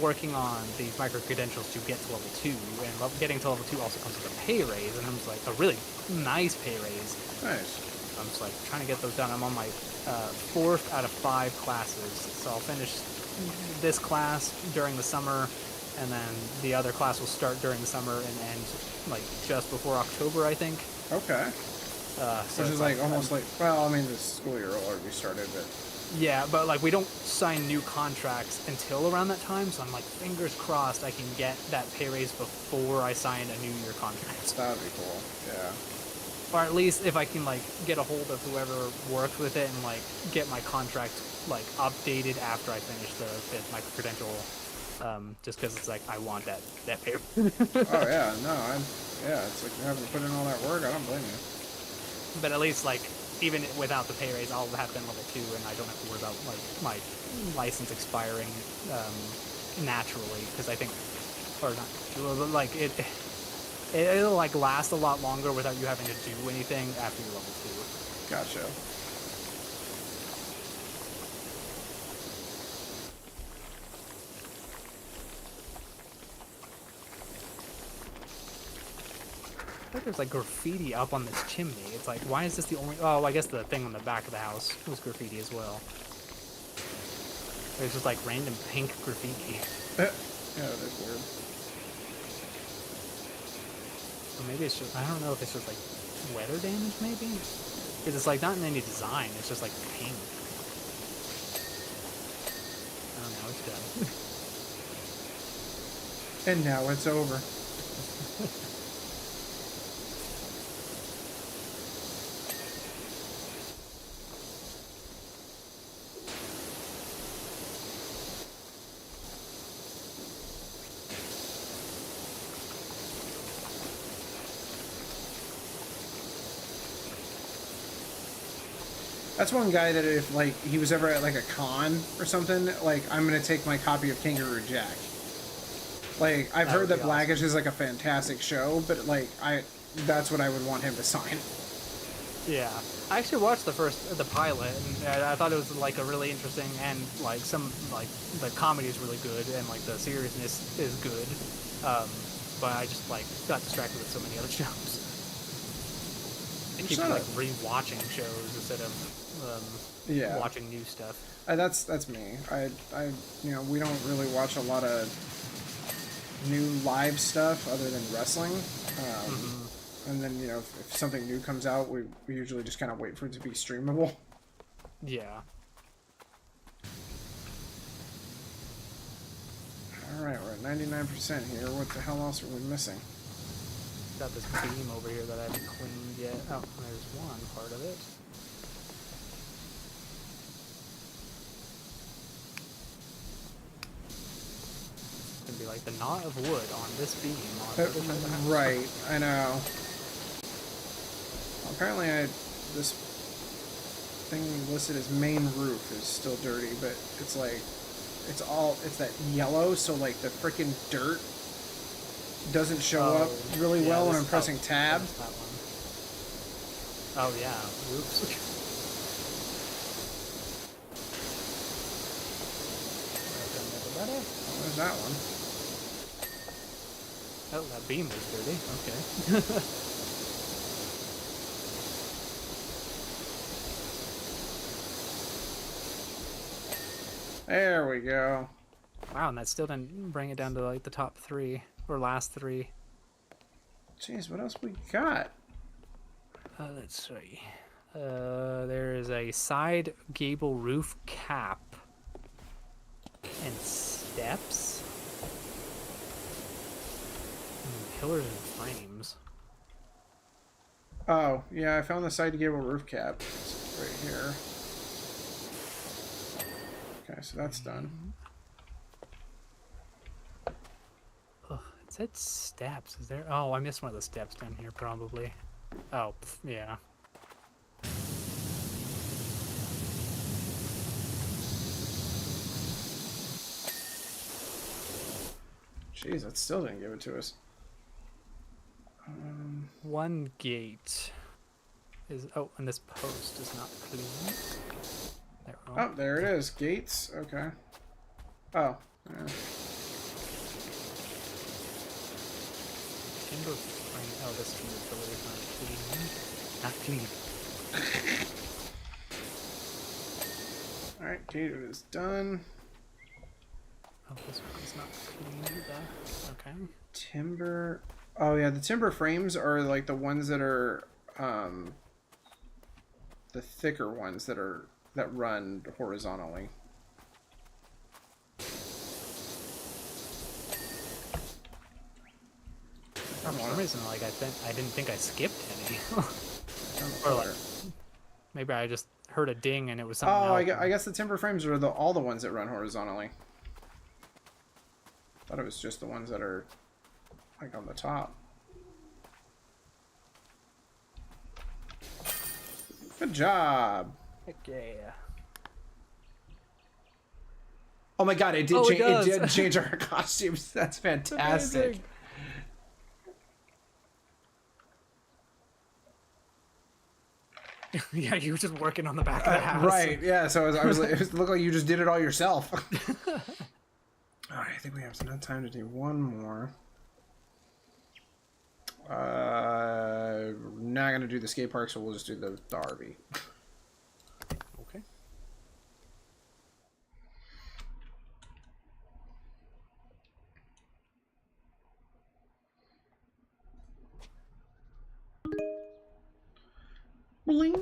B: working on these micro credentials to get to level 2, and getting to level 2 also comes with a pay raise, and I'm just like a really nice pay raise.
A: Nice.
B: I'm just like trying to get those done. I'm on my 4th out of 5 classes, so I'll finish this class during the summer. And then the other class will start during the summer and end like just before October, I think.
A: Okay.
B: So
A: which is like almost like, well, I mean, the school year will already started, but
B: Yeah, but like we don't sign new contracts until around that time, so I'm like fingers crossed I can get that pay raise before I sign a new year contract.
A: That'd be cool. Yeah.
B: Or at least if I can like get a hold of whoever worked with it and like get my contract like updated after I finish my credential, just because it's like I want that pay.
A: Oh yeah, no, it's like you're having to put in all that work. I don't blame you.
B: But at least like even without the pay raise, I'll have been level 2, and I don't have to worry about like my license expiring naturally, because I think, or not, like it'll like last a lot longer without you having to do anything after you're level 2.
A: Gotcha.
B: I think there's like graffiti up on this chimney. It's like, why is this the only... Oh, I guess the thing on the back of the house was graffiti as well. There's just like random pink graffiti.
A: Yeah, that's weird.
B: Or maybe it's just... I don't know if it's just like weather damage, maybe? Because it's like not in any design. It's just like pink. I don't know. It's done.
A: And now it's over. That's one guy that if like he was ever at like a con or something, like I'm gonna take my copy of Kangaroo Jack. Like I've heard that
B: awesome.
A: Blackish is like a fantastic show, but like that's what I would want him to sign.
B: Yeah, I actually watched the pilot, and I thought it was like a really interesting, and like the comedy is really good, and like the seriousness is good. But I just like got distracted with so many other shows. I keep like rewatching shows instead of watching new stuff.
A: That's me. We don't really watch a lot of new live stuff other than wrestling. And then, if something new comes out, we usually just kind of wait for it to be streamable.
B: Yeah.
A: Alright, we're at 99% here. What the hell else are we missing?
B: Got this beam over here that I haven't cleaned yet. Oh, there's one part of it. It's gonna be like the knot of wood on this beam on the other side of the house.
A: Right, I know. Apparently this thing listed as main roof is still dirty, but it's like it's that yellow, so like the freaking dirt doesn't show up really well when I'm pressing tab.
B: Oh yeah, oops.
A: There's that one.
B: Oh, that beam was dirty. Okay.
A: There we go.
B: Wow, and that still didn't bring it down to like the top 3 or last 3.
A: Jeez, what else we got?
B: Let's see. There is a side gable roof cap and steps. And pillars and frames.
A: Oh, yeah, I found the side gable roof cap. It's right here. Okay, so that's done.
B: Ugh, it said steps. Is there? Oh, I missed one of the steps down here, probably. Oh, yeah.
A: Jeez, that still didn't give it to us.
B: One gate is... Oh, and this post is not clean. There,
A: oh, there it is. Gates. Okay. Oh. Yeah.
B: Timber frame. Oh, this timber pillar is not clean. Not clean.
A: Alright, gate is done.
B: Oh, this one's not clean either. Okay.
A: Timber. Oh, yeah, the timber frames are like the ones that are, the thicker ones that are that run horizontally.
B: For some reason, like I didn't think I skipped any. Or like, maybe I just heard a ding and it was something else.
A: I guess the timber frames are all the ones that run horizontally. Thought it was just the ones that are like on the top. Good job.
B: Heck yeah.
A: Oh my god, it did, it did change our costumes. That's fantastic.
B: Amazing. Yeah, you were just working on the back of the house.
A: Right, yeah, so I was like, it looked like you just did it all yourself. Alright, I think we have enough time to do one more. We're not going to do the skate park, so we'll just do the RV.
B: Okay.
A: Bling!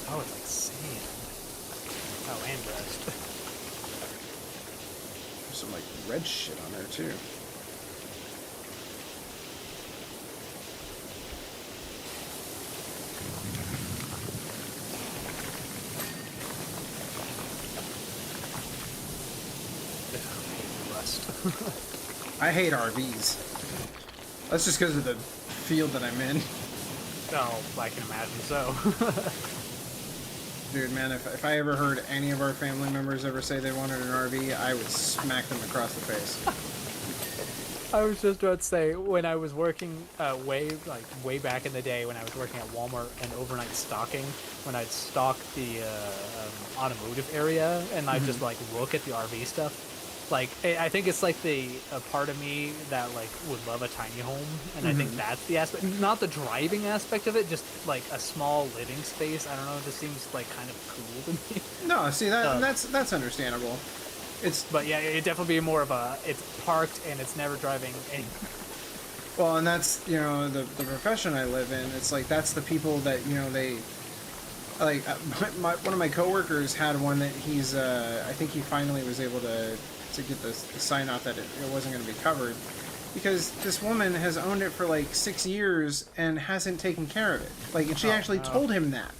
B: Oh, it's like sand. Oh, and rust.
A: There's some like red shit on there too.
B: Rust.
A: I hate RVs. That's just because of the field that I'm in.
B: Oh, I can imagine so.
A: Dude, man, if I ever heard any of our family members ever say they wanted an RV, I would smack them across the face.
B: I was just about to say, when I was working way back in the day, when I was working at Walmart and overnight stocking, when I'd stock the automotive area and I'd just like look at the RV stuff, like I think it's like a part of me that like would love a tiny home, and I think that's the aspect, not the driving aspect of it, just like a small living space. I don't know, it just seems like kind of cool to me.
A: No, see that's understandable.
B: But yeah, it'd definitely be more of a, it's parked and it's never driving anywhere.
A: Well, and that's, you know, the profession I live in. It's like that's the people that, you know, they like. One of my coworkers had one that he's. I think he finally was able to get the sign off that it wasn't going to be covered, because this woman has owned it for like 6 years and hasn't taken care of it. Like, and she actually told him that.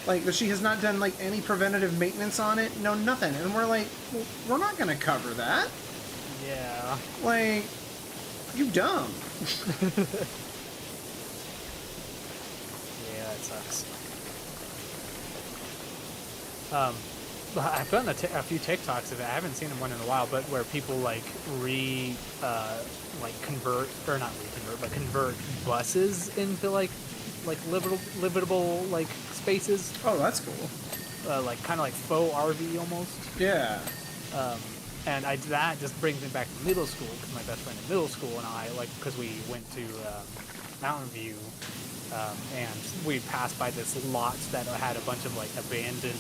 A: Like, that she has not done like any preventative maintenance on it. No, nothing. And we're like, well, we're not going to cover that.
B: Yeah.
A: Like, you dumb.
B: Yeah, that sucks. I've gotten a few TikToks of it. I haven't seen one in a while, but where people like convert, or not reconvert, but convert buses into like livable like spaces.
A: Oh, that's cool.
B: Like kind of like faux RV almost.
A: Yeah.
B: And that just brings me back to middle school, because my best friend in middle school and I, like, because we went to Mountain View, and we passed by this lot that had a bunch of like abandoned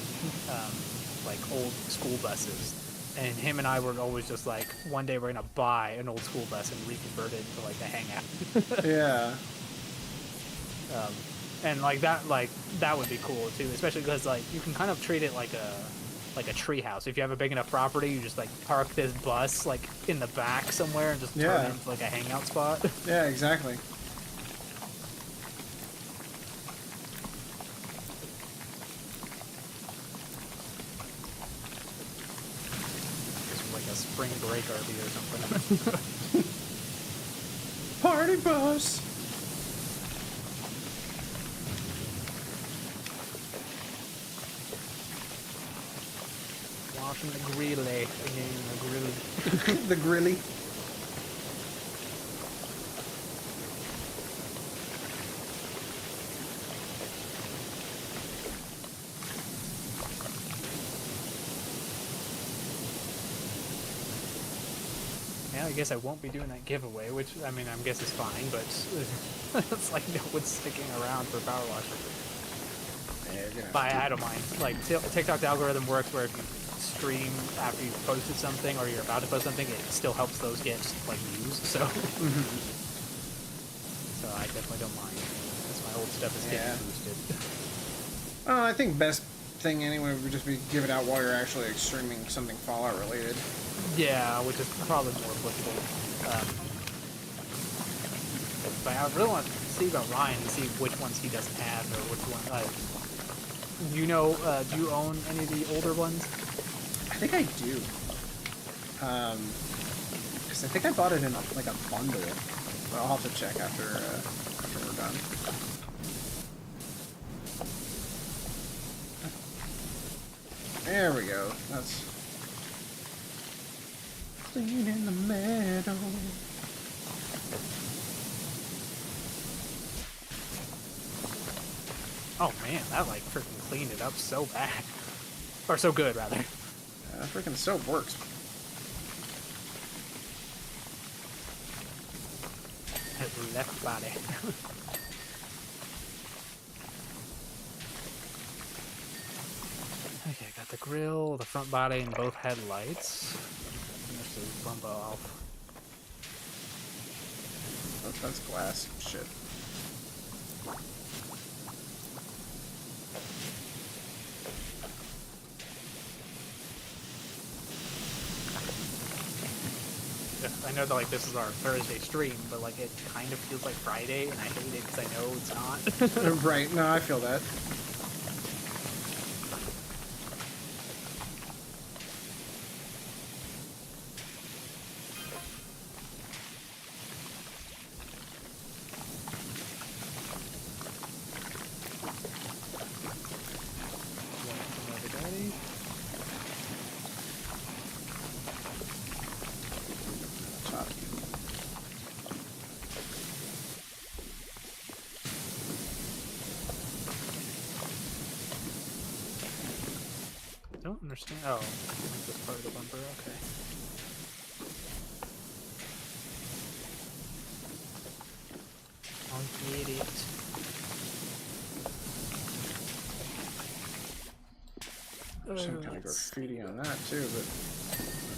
B: like old school buses, and him and I were always just like, one day we're gonna buy an old school bus and reconvert it to like a hangout.
A: Yeah.
B: And like that would be cool too, especially because like you can kind of treat it like a tree house. If you have a big enough property, you just like park this bus like in the back somewhere and just turn it into like a hangout spot.
A: Yeah, exactly.
B: Just like a spring break RV or something.
A: Party bus.
B: Watching the grilly again, the grilly.
A: The grilly.
B: Yeah, I guess I won't be doing that giveaway, which, I mean, I guess is fine, but it's like no one's sticking around for Power Washer.
A: Yeah,
B: But I don't mind. Like, TikTok's algorithm works where if you stream after you've posted something or you're about to post something, it still helps those get, like, views, so... So I definitely don't mind. Because my old stuff is getting boosted.
A: I think best thing anyway would just be give it out while you're actually like, streaming something Fallout related.
B: Yeah, which is probably more applicable. But I really want to see about Ryan and see which ones he doesn't have or which one. Do you know? Do you own any of the older ones?
A: I think I do. Because I think I bought it in like a bundle. But I'll have to check after we're done. There we go. That's clean in the meadow.
B: Oh man, that like freaking cleaned it up so bad, or so good rather.
A: Freaking soap works.
B: His left body. Okay, got the grill, the front body, and both headlights. Let's just bump off.
A: Oh, that's glass. Shit.
B: I know that like this is our Thursday stream, but like it kind of feels like Friday, and I hate it because I know it's not.
A: Right. No, I feel that.
B: Don't understand. Oh, this part of the bumper. Okay. I'll get it.
A: Some kind of graffiti on that too, but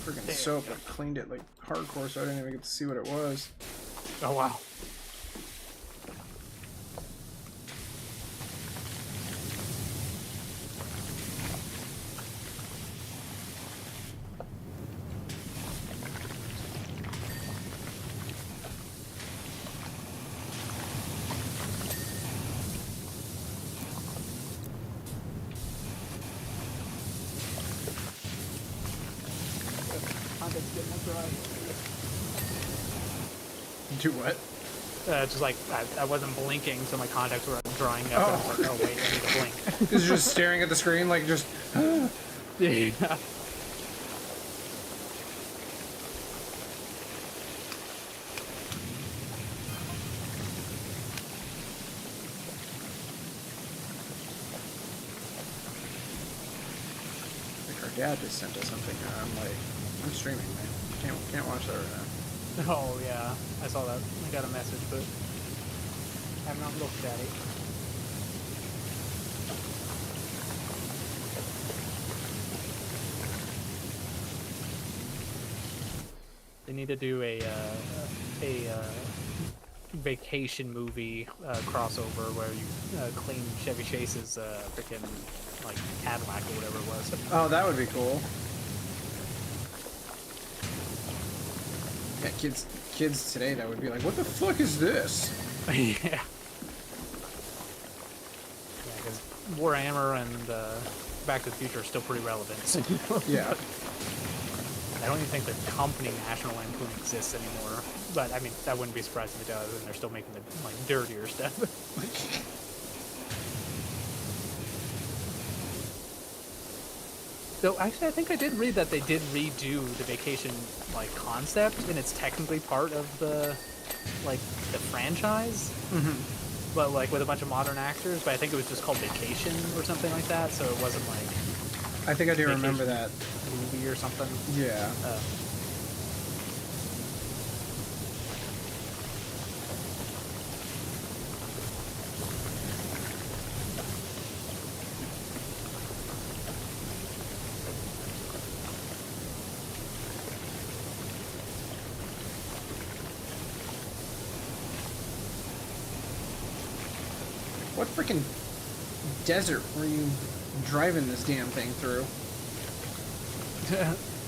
A: freaking soap like cleaned it like hardcore, so I didn't even get to see what it was.
B: Oh wow.
A: Do what?
B: Just like I wasn't blinking, so my contacts were drawing up. And I was like, oh wait, I need to blink.
A: Because you're just staring at the screen, like just.
B: Yeah.
A: Like our dad just sent us something. And I'm like, I'm streaming, man. Can't watch that right now.
B: Oh yeah, I saw that. I got a message, but I have not looked at it. They need to do a vacation movie crossover where you clean Chevy Chase's freaking like Cadillac or whatever it was.
A: Oh, that would be cool. Yeah, kids today that would be like, what the fuck is this?
B: Yeah. Yeah, because Warhammer and Back to the Future are still pretty relevant. So.
A: Yeah.
B: I don't even think the company National Lampoon exists anymore. But I mean, that wouldn't be surprising if it does, and they're still making the like dirtier stuff. So actually, I think I did read that they did redo the vacation like concept, and it's technically part of the like the franchise, but like with a bunch of modern actors. But I think it was just called Vacation or something like that, so it wasn't like.
A: I think I do
B: Vacation
A: remember that
B: movie or something.
A: Yeah. What freaking desert were you driving this damn thing through?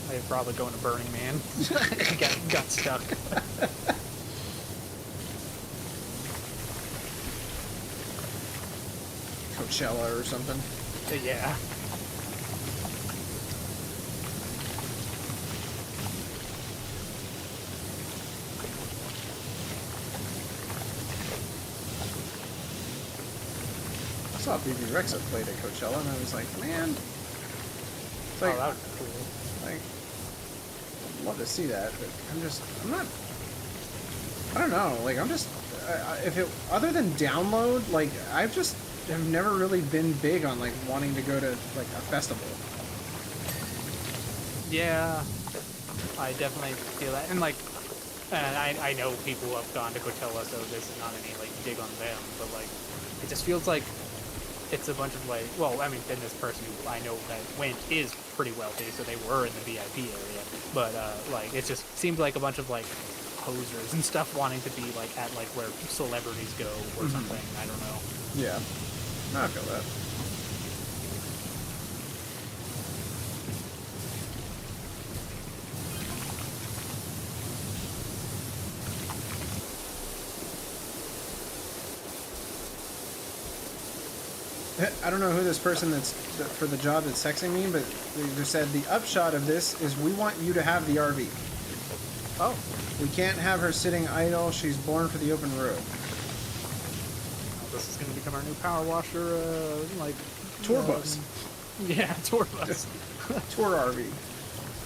B: They're probably going to Burning Man. got stuck.
A: Coachella or something.
B: Yeah.
A: I saw BB Rexa played at Coachella, and I was like, man, it's like,
B: Oh, that would be cool.
A: like, I'd love to see that, but I'm not, I don't know, like, I'm just, if it, other than download, like, I've just have never really been big on, like, wanting to go to, like, a festival.
B: Yeah, I definitely feel that, and like, I know people who have gone to Coachella, so this is not any like dig on them, but like, it just feels like it's a bunch of like, well, I mean, then this person who I know that went is pretty wealthy, so they were in the VIP area, but like, it just seemed like a bunch of like posers and stuff wanting to be like at like where celebrities go or something. I don't know.
A: Yeah, no, I feel that. I don't know who this person that's for the job that's texting me, but they just said the upshot of this is we want you to have the RV.
B: Oh,
A: We can't have her sitting idle. She's born for the open road.
B: this is gonna become our new power washer, like
A: Tour bus.
B: Yeah, tour bus.
A: Tour RV.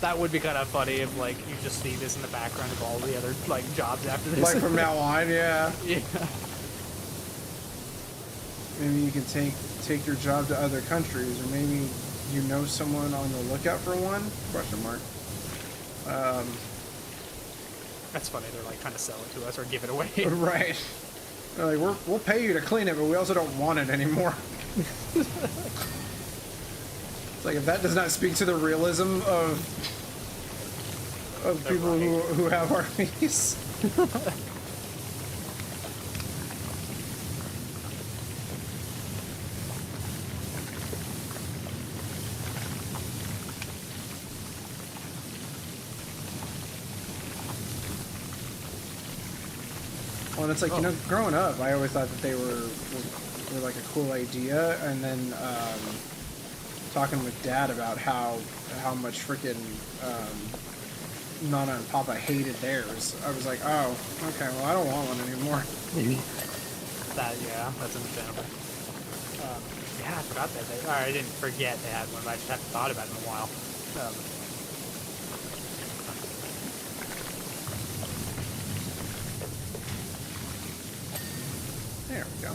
B: That would be kind of funny if like you just see this in the background of all the other like jobs after this.
A: Like from now on, yeah.
B: Yeah.
A: Maybe you can take your job to other countries, or maybe you know someone on the lookout for one? Question mark.
B: That's funny. They're like trying to sell it to us or give it away.
A: Right. They're like, we'll pay you to clean it, but we also don't want it anymore. It's like, if that does not speak to the realism of
B: They're
A: people
B: right.
A: who have RVs. Well, and it's like, you know, growing up, I always thought that they were like a cool idea, and then talking with Dad about how much freaking Nana and Papa hated theirs, I was like, oh, okay, well, I don't want one anymore.
B: Yeah, that's understandable. Yeah, I forgot that. Or I didn't forget they had one, but I just haven't thought about it in a while.
A: There we go.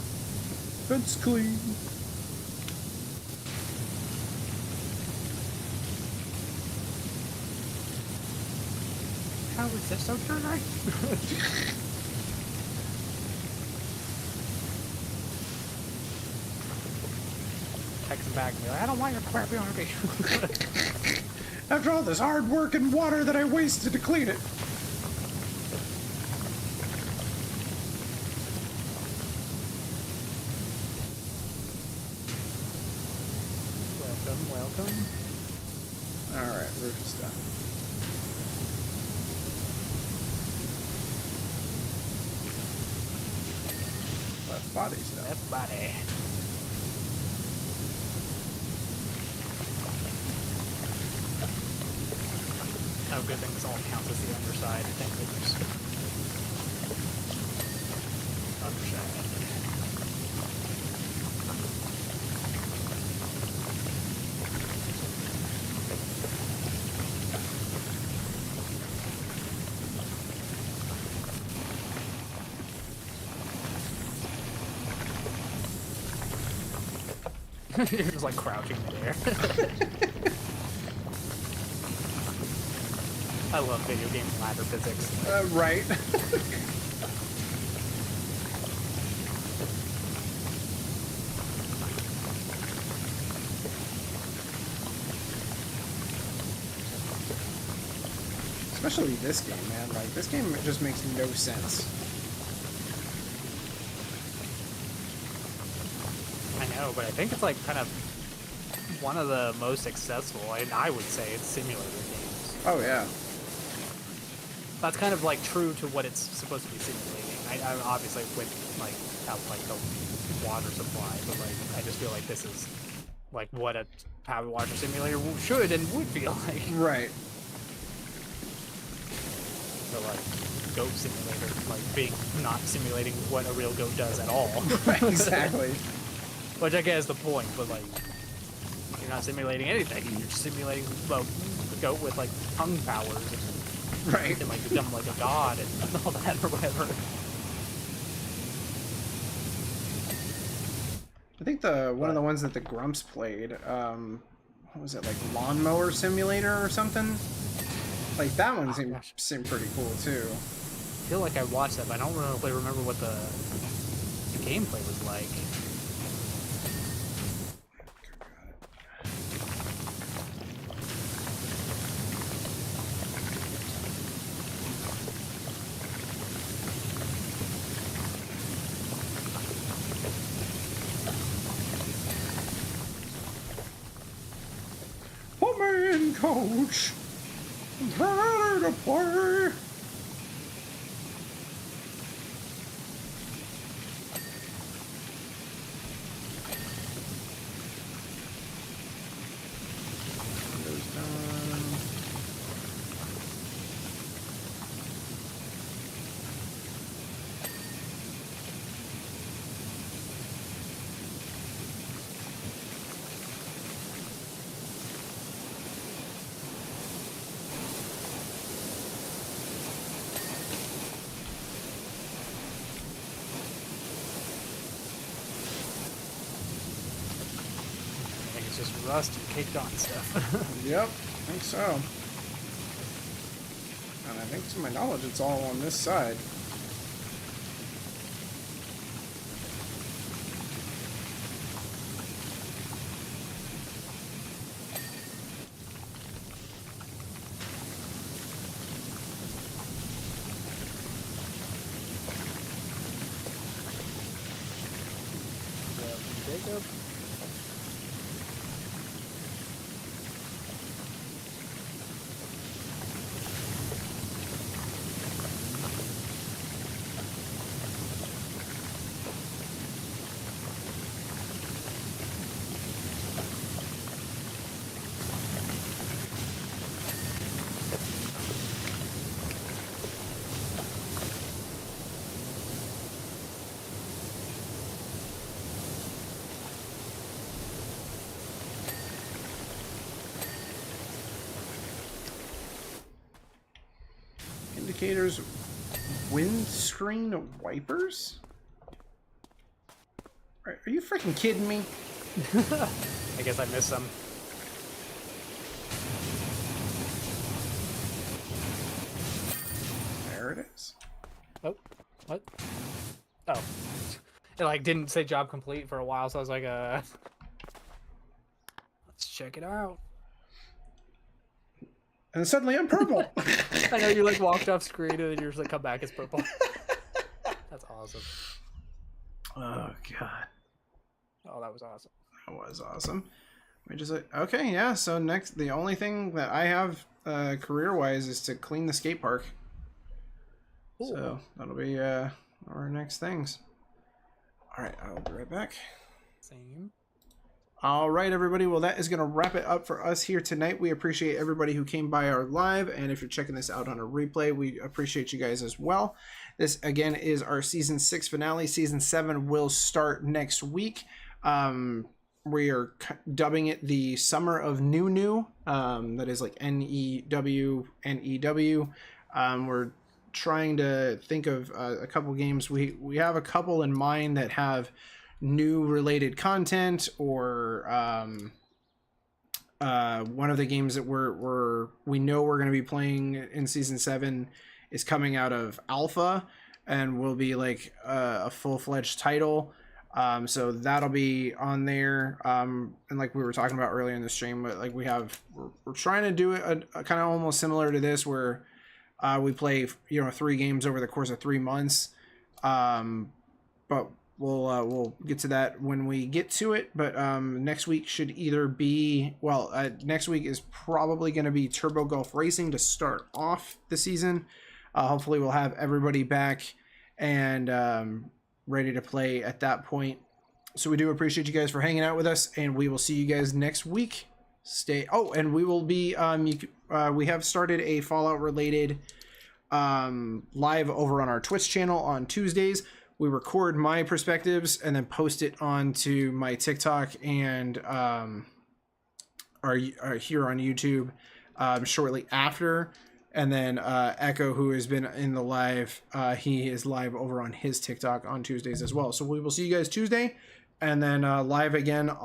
A: Fence clean.
B: How is this so dry? Text him back and be like, I don't want your crappy RV.
A: After all this hard work and water that I wasted to clean it.
B: Welcome.
A: Alright, roof is done. Left body's done.
B: Left body. Oh, good thing this all counts as the underside. Thank goodness. Underside. You're just like crouching in there. I love video game ladder physics.
A: Right. Especially this game, man. Like, this game just makes no sense.
B: I know. know, but I think it's like kind of one of the most successful, and I would say it's simulator games.
A: Oh yeah.
B: That's kind of like true to what it's supposed to be simulating. I obviously with like how like the water supply, but like I just feel like this is like what a power water simulator should and would feel like.
A: Right.
B: So like goat simulator, like being not simulating what a real goat does at all.
A: Right, exactly.
B: Which I guess is the point, but like you're not simulating anything. You're just simulating a goat with like tongue powers and,
A: Right.
B: and like become like a god and all that or whatever.
A: I think one of the ones that the Grumps played, what was it, like Lawnmower Simulator or something? Like that one seemed pretty cool too.
B: I feel like I watched that, but I don't really remember what the gameplay was like.
A: Put me in, coach. I'm ready to play. Windows done.
B: I think it's just rust and caked on stuff.
A: Yep, I think so. And I think, to my knowledge, it's all on this side.
B: Jacob.
A: Indicators, windscreen wipers? Are you freaking kidding me?
B: I guess I missed some.
A: There it is.
B: Oh, what? Oh. It like didn't say job complete for a while, so I was like, let's check it out.
A: And then suddenly I'm purple.
B: I know you like walked off screen and then you just like come back as purple. That's awesome.
A: Oh god.
B: Oh, that was awesome.
A: That was awesome. We just okay, yeah, so next the only thing that I have career wise is to clean the skate park. Ooh. So that'll be our next things. Alright, I'll be right back.
B: Same.
A: All right, everybody. Well, that is going to wrap it up for us here tonight. We appreciate everybody who came by our live. And if you're checking this out on a replay, we appreciate you guys as well. This, again, is our Season 6 finale. Season 7 will start next week. We are dubbing it the Summer of New. That is like NEW. We're trying to think of a couple games. We have a couple in mind that have new related content, or one of the games that we know we're going to be playing in Season 7 is coming out of alpha and will be like a full-fledged title. So that'll be on there. And like we were talking about earlier in the stream, but like we're trying to do it a kind of almost similar to this, where we play 3 games over the course of 3 months. But we'll get to that when we get to it. But next week should either be next week is probably going to be Turbo Golf Racing to start off the season. Hopefully we'll have everybody back and ready to play at that point. So we do appreciate you guys for hanging out with us, and we will see you guys next week. And we will be we have started a Fallout related live over on our Twitch channel on Tuesdays. We record my perspectives and then post it onto my TikTok and are here on YouTube shortly after. And then Echo, who has been in the live, he is live over on his TikTok on Tuesdays as well. So we will see you guys Tuesday, and then live again on